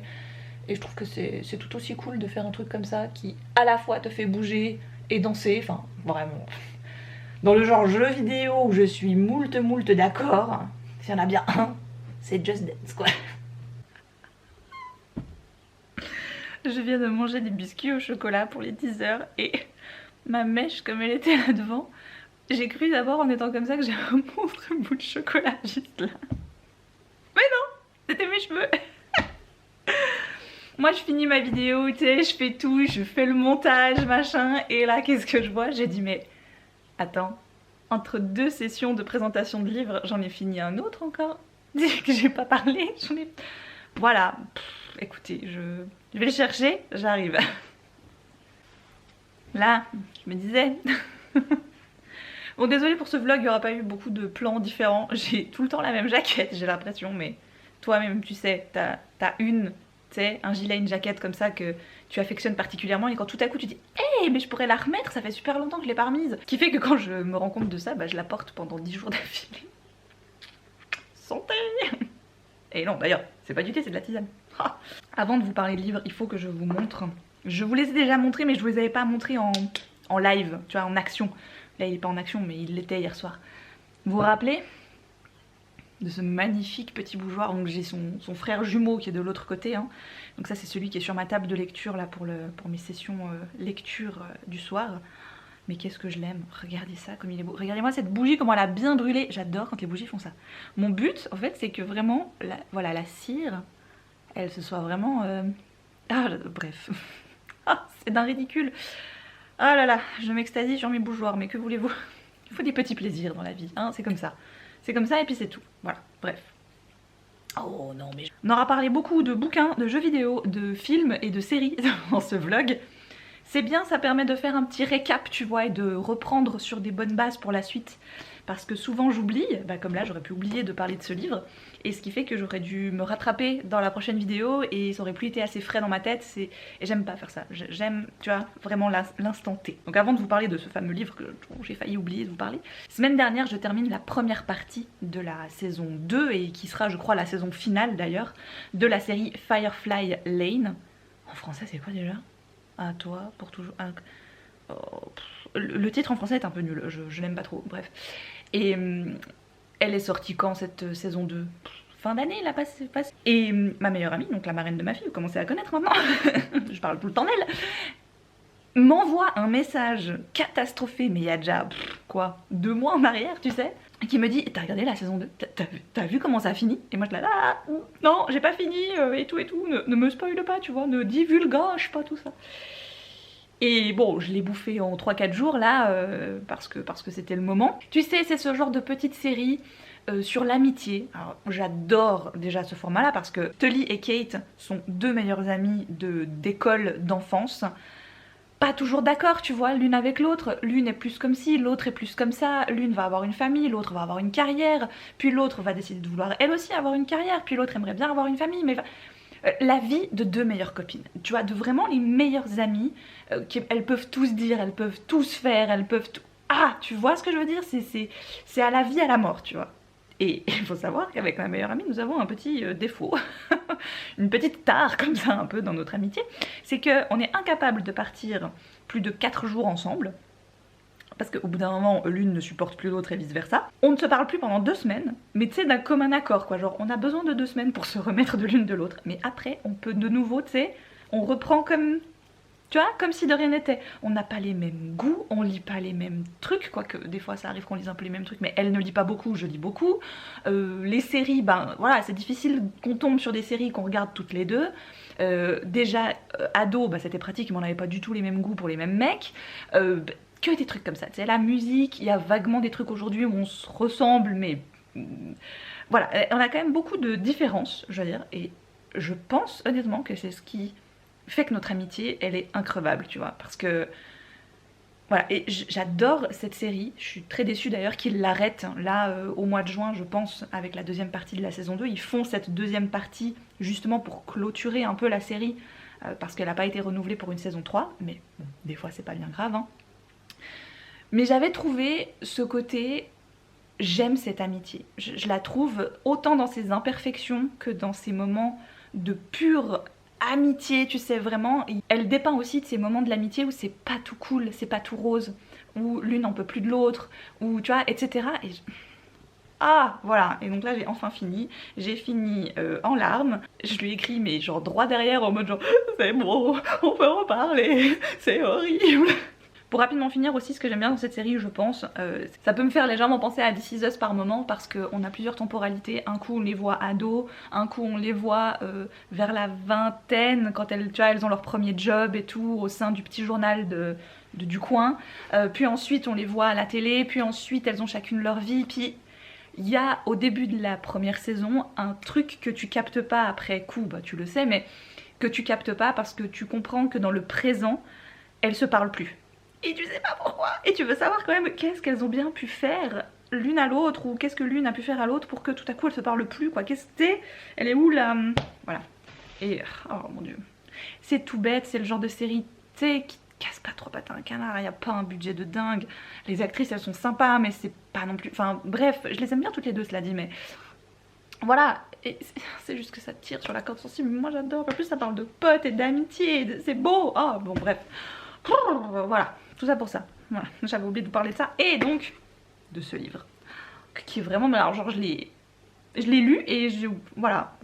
je trouve que c'est tout aussi cool de faire un truc comme ça, qui à la fois te fait bouger et danser, enfin, vraiment... Dans le genre jeu vidéo où je suis moult d'accord, s'il y en a bien un, c'est Just Dance, quoi. Je viens de manger des biscuits au chocolat pour les teasers et ma mèche, comme elle était là devant, j'ai cru d'abord en étant comme ça que j'avais un monstre bout de chocolat juste là. Mais non, c'était mes cheveux. Moi je finis ma vidéo, tu sais, je fais tout, je fais le montage, machin, et là qu'est-ce que je vois? J'ai dit mais... Attends, entre deux sessions de présentation de livres, j'en ai fini un autre encore que j'ai pas parlé, j'en ai... Voilà, écoutez, je vais le chercher, j'arrive. Là, je me disais... Bon, désolée pour ce vlog, il n'y aura pas eu beaucoup de plans différents. J'ai tout le temps la même jaquette, j'ai l'impression, mais toi-même, tu sais, t'as une... Tu sais, un gilet, une jaquette comme ça que tu affectionnes particulièrement et quand tout à coup tu dis hey, mais je pourrais la remettre, ça fait super longtemps que je l'ai pas remise. Ce qui fait que quand je me rends compte de ça, bah je la porte pendant 10 jours d'affilée. Santé. Et non, d'ailleurs, c'est pas du thé, c'est de la tisane. Ah. Avant de vous parler de livres, il faut que je vous montre. Je vous les ai déjà montrés, mais je vous les avais pas montrés en live, tu vois, en action. Là, il est pas en action, mais il l'était hier soir. Vous vous rappelez ce magnifique petit bougeoir. Donc j'ai son frère jumeau qui est de l'autre côté, hein. Donc ça c'est celui qui est sur ma table de lecture là pour mes sessions lecture du soir. Mais qu'est-ce que je l'aime, regardez ça comme il est beau. Regardez-moi cette bougie, comment elle a bien brûlé. J'adore quand les bougies font ça. Mon but en fait c'est que vraiment, voilà, la cire, elle se soit vraiment... bref, c'est d'un ridicule. Ah là là, je m'extasie sur mes bougeoirs, mais que voulez-vous? Il faut des petits plaisirs dans la vie, hein, c'est comme ça. C'est comme ça et puis c'est tout, voilà, bref. Oh non mais... On aura parlé beaucoup de bouquins, de jeux vidéo, de films et de séries dans ce vlog. C'est bien, ça permet de faire un petit récap, tu vois, et de reprendre sur des bonnes bases pour la suite. Parce que souvent j'oublie, comme là j'aurais pu oublier de parler de ce livre, et ce qui fait que j'aurais dû me rattraper dans la prochaine vidéo et ça aurait plus été assez frais dans ma tête, et j'aime pas faire ça, j'aime, tu vois, vraiment l'instant T. Donc avant de vous parler de ce fameux livre que j'ai failli oublier de vous parler, semaine dernière je termine la première partie de la saison 2, et qui sera je crois la saison finale d'ailleurs, de la série Firefly Lane. En français c'est quoi déjà? À toi, pour toujours... Le titre en français est un peu nul, je n'aime pas trop, bref. Et elle est sortie quand cette saison 2? Fin d'année, là, passe. Et ma meilleure amie, donc la marraine de ma fille, vous commencez à connaître maintenant, je parle tout le temps d'elle, m'envoie un message catastrophé, mais il y a déjà, quoi, 2 mois en arrière, tu sais, qui me dit, t'as regardé la saison 2? T'as vu comment ça a fini? Et moi je là, non, j'ai pas fini, et tout, ne me spoile pas, tu vois, ne divulgage pas tout ça. Et bon, je l'ai bouffé en 3-4 jours là, parce que c'était le moment. Tu sais, c'est ce genre de petite série sur l'amitié. Alors j'adore déjà ce format là parce que Tully et Kate sont 2 meilleures amies d'école d'enfance. Pas toujours d'accord, tu vois, l'une avec l'autre. L'une est plus comme ci, l'autre est plus comme ça. L'une va avoir une famille, l'autre va avoir une carrière. Puis l'autre va décider de vouloir elle aussi avoir une carrière. Puis l'autre aimerait bien avoir une famille, mais... la vie de 2 meilleures copines, tu vois, de vraiment les meilleures amies, elles peuvent tous dire, elles peuvent tous faire, elles peuvent tout... Ah, tu vois ce que je veux dire, c'est à la vie, à la mort, tu vois. Et il faut savoir qu'avec ma meilleure amie, nous avons un petit défaut, une petite tare comme ça un peu dans notre amitié, c'est qu'on est incapable de partir plus de 4 jours ensemble, parce qu'au bout d'un moment, l'une ne supporte plus l'autre et vice versa. On ne se parle plus pendant 2 semaines, mais tu sais, d'un commun accord, quoi. Genre, on a besoin de 2 semaines pour se remettre de l'une de l'autre. Mais après, on peut de nouveau, tu sais, on reprend comme... Tu vois, comme si de rien n'était. On n'a pas les mêmes goûts, on lit pas les mêmes trucs, quoique des fois ça arrive qu'on lise un peu les mêmes trucs, mais elle ne lit pas beaucoup, je lis beaucoup. Les séries, voilà, c'est difficile qu'on tombe sur des séries qu'on regarde toutes les deux. Déjà, ado, c'était pratique, mais on n'avait pas du tout les mêmes goûts pour les mêmes mecs. Que des trucs comme ça, tu sais, la musique, il y a vaguement des trucs aujourd'hui où on se ressemble, mais voilà, on a quand même beaucoup de différences, je veux dire, et je pense honnêtement que c'est ce qui fait que notre amitié, elle est increvable, tu vois, parce que voilà, et j'adore cette série, je suis très déçue d'ailleurs qu'ils l'arrêtent, là, au mois de juin, je pense, avec la 2e partie de la saison 2, ils font cette 2e partie justement pour clôturer un peu la série, parce qu'elle n'a pas été renouvelée pour une saison 3, mais bon, des fois c'est pas bien grave, hein. Mais j'avais trouvé ce côté, j'aime cette amitié. Je la trouve autant dans ses imperfections que dans ses moments de pure amitié, tu sais, vraiment. Elle dépeint aussi de ces moments de l'amitié où c'est pas tout cool, c'est pas tout rose, où l'une n'en peut plus de l'autre, où tu vois, etc. Et ah, voilà, et donc là j'ai enfin fini, j'ai fini en larmes, je lui ai écrit mais genre droit derrière en mode genre c'est bon, on peut reparler, c'est horrible. Pour rapidement finir aussi, ce que j'aime bien dans cette série, je pense, ça peut me faire légèrement penser à This Is Us par moment parce qu'on a plusieurs temporalités. Un coup on les voit ados, un coup on les voit vers la vingtaine, quand elles, tu vois, elles ont leur premier job et tout, au sein du petit journal du coin. Puis ensuite on les voit à la télé, puis ensuite elles ont chacune leur vie, puis... Il y a au début de la première saison un truc que tu captes pas après coup, tu le sais, mais que tu captes pas parce que tu comprends que dans le présent, elles se parlent plus. Et tu sais pas pourquoi. Et tu veux savoir quand même qu'est-ce qu'elles ont bien pu faire l'une à l'autre, ou qu'est-ce que l'une a pu faire à l'autre pour que tout à coup elles se parlent plus, quoi. Qu'est-ce que c'est? Elle est où là? Voilà. Et oh mon dieu. C'est tout bête, c'est le genre de série, tu sais, qui casse pas trop patin un canard, il n'y a pas un budget de dingue. Les actrices elles sont sympas, mais c'est pas non plus... Enfin bref, je les aime bien toutes les deux, cela dit, mais... Voilà, et c'est juste que ça tire sur la corde sensible, moi j'adore. En plus ça parle de potes et d'amitié, c'est beau. Oh bon bref. Voilà, tout ça pour ça. Voilà, j'avais oublié de vous parler de ça. Et donc, de ce livre, qui est vraiment... Alors genre je l'ai Je l'ai lu et voilà.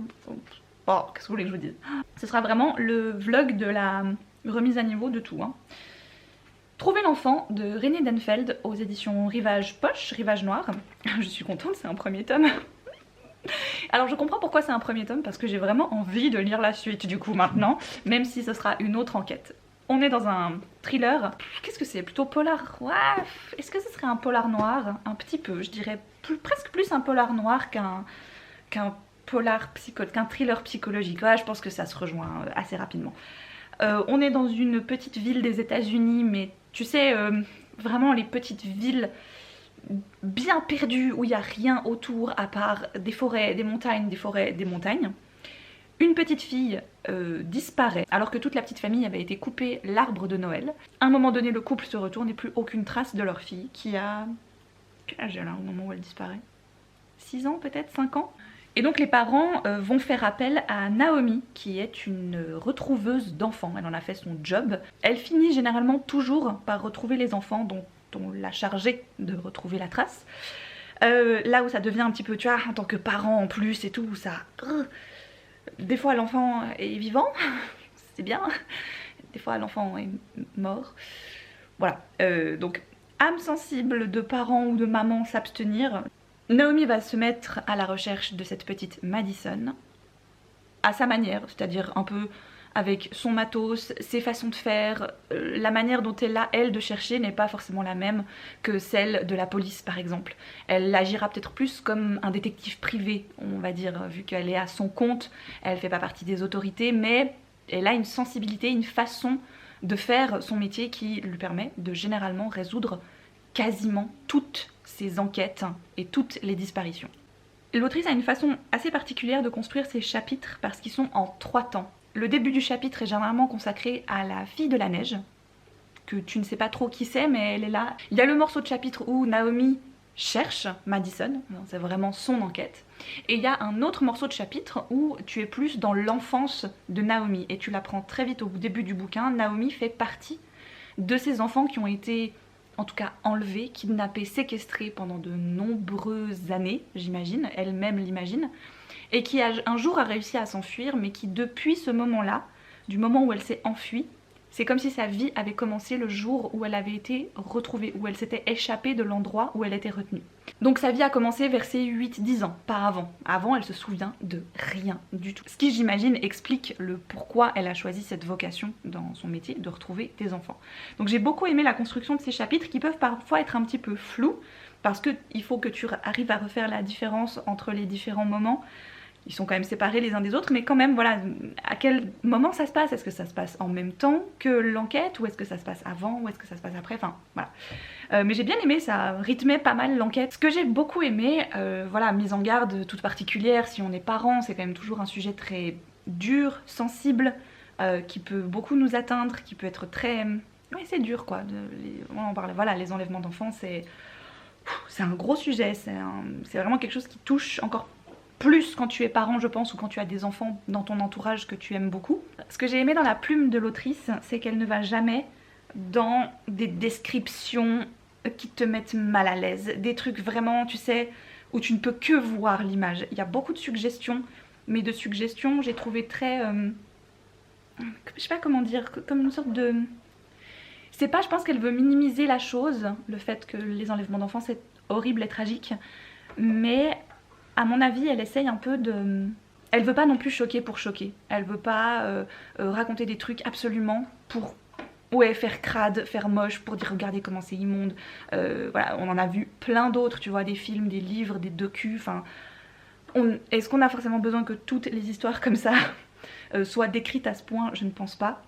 Oh, qu'est-ce que vous voulez que je vous dise? Ce sera vraiment le vlog de la remise à niveau de tout. Hein. Trouver l'enfant de René Denfeld aux éditions Rivage Poche, Rivage Noir. Je suis contente, c'est un premier tome. Alors je comprends pourquoi c'est un premier tome, parce que j'ai vraiment envie de lire la suite du coup maintenant, même si ce sera une autre enquête. On est dans un thriller, qu'est-ce que c'est? Plutôt polar? Ouais, est-ce que ce serait un polar noir? Un petit peu, je dirais presque plus un polar noir qu'un thriller psychologique. Ouais, je pense que ça se rejoint assez rapidement. On est dans une petite ville des États-Unis, mais tu sais, vraiment les petites villes bien perdues où il n'y a rien autour à part des forêts, des montagnes, des forêts, des montagnes. Une petite fille disparaît alors que toute la petite famille avait été coupée l'arbre de Noël. À un moment donné, le couple se retourne et plus aucune trace de leur fille qui a... Quel âge elle a au moment où elle disparaît? 6 ans peut-être, 5 ans. Et donc les parents vont faire appel à Naomi, qui est une retrouveuse d'enfants. Elle en a fait son job. Elle finit généralement toujours par retrouver les enfants dont on l'a chargée de retrouver la trace. Là où ça devient un petit peu, tu vois, en tant que parent en plus et tout, ça... Des fois l'enfant est vivant, c'est bien. Des fois l'enfant est mort. Voilà, donc âme sensible de parents ou de maman s'abstenir. Naomi va se mettre à la recherche de cette petite Madison, à sa manière, c'est-à-dire un peu avec son matos, ses façons de faire, la manière dont elle a, elle, de chercher n'est pas forcément la même que celle de la police par exemple. Elle agira peut-être plus comme un détective privé, on va dire, vu qu'elle est à son compte, elle fait pas partie des autorités, mais elle a une sensibilité, une façon de faire son métier qui lui permet de généralement résoudre quasiment toutes ses enquêtes et toutes les disparitions. L'autrice a une façon assez particulière de construire ses chapitres parce qu'ils sont en 3 temps. Le début du chapitre est généralement consacré à la fille de la neige, que tu ne sais pas trop qui c'est, mais elle est là. Il y a le morceau de chapitre où Naomi cherche Madison, c'est vraiment son enquête. Et il y a un autre morceau de chapitre où tu es plus dans l'enfance de Naomi, et tu l'apprends très vite au début du bouquin. Naomi fait partie de ces enfants qui ont été, en tout cas enlevés, kidnappés, séquestrés pendant de nombreuses années, j'imagine, elle-même l'imagine, et qui un jour a réussi à s'enfuir, mais qui depuis ce moment-là, du moment où elle s'est enfuie, c'est comme si sa vie avait commencé le jour où elle avait été retrouvée, où elle s'était échappée de l'endroit où elle était retenue. Donc sa vie a commencé vers ses 8-10 ans, pas avant. Avant, elle se souvient de rien du tout. Ce qui, j'imagine, explique le pourquoi elle a choisi cette vocation dans son métier, de retrouver des enfants. Donc j'ai beaucoup aimé la construction de ces chapitres qui peuvent parfois être un petit peu flous, parce qu'il faut que tu arrives à refaire la différence entre les différents moments. Ils sont quand même séparés les uns des autres, mais quand même, voilà, à quel moment ça se passe? Est-ce que ça se passe en même temps que l'enquête, ou est-ce que ça se passe avant, ou est-ce que ça se passe après? Enfin, voilà. Mais j'ai bien aimé, ça rythmait pas mal l'enquête. Ce que j'ai beaucoup aimé, voilà, mise en garde toute particulière, si on est parent, c'est quand même toujours un sujet très dur, sensible, qui peut beaucoup nous atteindre, qui peut être très... Oui, c'est dur, quoi. On en parlait, voilà, les enlèvements d'enfants, c'est un gros sujet, c'est vraiment quelque chose qui touche encore plus quand tu es parent, je pense, ou quand tu as des enfants dans ton entourage que tu aimes beaucoup. Ce que j'ai aimé dans la plume de l'autrice, c'est qu'elle ne va jamais dans des descriptions qui te mettent mal à l'aise, des trucs vraiment, tu sais, où tu ne peux que voir l'image. Il y a beaucoup de suggestions, mais de suggestions, j'ai trouvé très... je sais pas comment dire, comme une sorte de... C'est pas, je pense qu'elle veut minimiser la chose, le fait que les enlèvements d'enfants c'est horrible et tragique, mais... à mon avis, elle essaye un peu de... Elle veut pas non plus choquer pour choquer. Elle veut pas raconter des trucs absolument pour... ouais, faire crade, faire moche, pour dire regardez comment c'est immonde. Voilà, on en a vu plein d'autres, tu vois, des films, des livres, des docus, enfin... Est-ce qu'on a forcément besoin que toutes les histoires comme ça soient décrites à ce point? Je ne pense pas.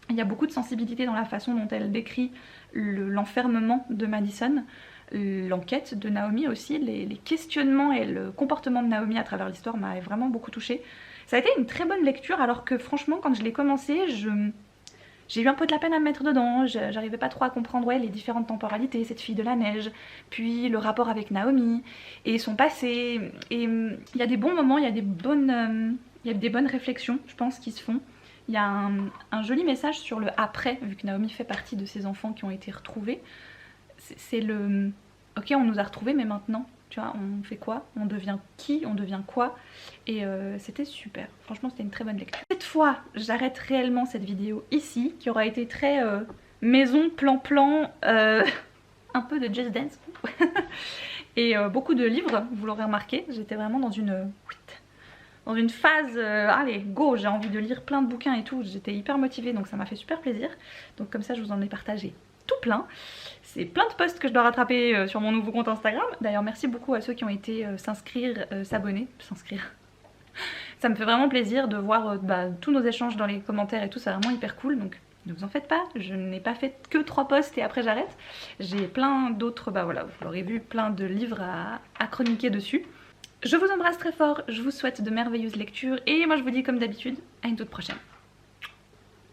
Il y a beaucoup de sensibilité dans la façon dont elle décrit l'enfermement de Madison, l'enquête de Naomi aussi, les questionnements et le comportement de Naomi à travers l'histoire m'a vraiment beaucoup touchée. Ça a été une très bonne lecture, alors que franchement quand je l'ai commencé, j'ai eu un peu de la peine à me mettre dedans, j'arrivais pas trop à comprendre ouais, les différentes temporalités, cette fille de la neige, puis le rapport avec Naomi et son passé. Et il y a des bons moments, il y a des bonnes réflexions, je pense, qui se font. Il y a un joli message sur le après, vu que Naomi fait partie de ces enfants qui ont été retrouvés. C'est le... ok, on nous a retrouvés, mais maintenant, tu vois, on fait quoi, on devient qui, on devient quoi, et c'était super, franchement c'était une très bonne lecture. Cette fois j'arrête réellement cette vidéo ici, qui aura été très maison, plan, un peu de Just Dance, et beaucoup de livres, vous l'aurez remarqué, j'étais vraiment dans une phase, allez go, j'ai envie de lire plein de bouquins et tout, j'étais hyper motivée, donc ça m'a fait super plaisir, donc comme ça je vous en ai partagé tout plein. C'est plein de posts que je dois rattraper sur mon nouveau compte Instagram. D'ailleurs merci beaucoup à ceux qui ont été s'abonner. Ça me fait vraiment plaisir de voir tous nos échanges dans les commentaires et tout, c'est vraiment hyper cool. Donc ne vous en faites pas, je n'ai pas fait que 3 posts et après j'arrête. J'ai plein d'autres, voilà, vous l'aurez vu, plein de livres à chroniquer dessus. Je vous embrasse très fort, je vous souhaite de merveilleuses lectures et moi je vous dis comme d'habitude à une toute prochaine.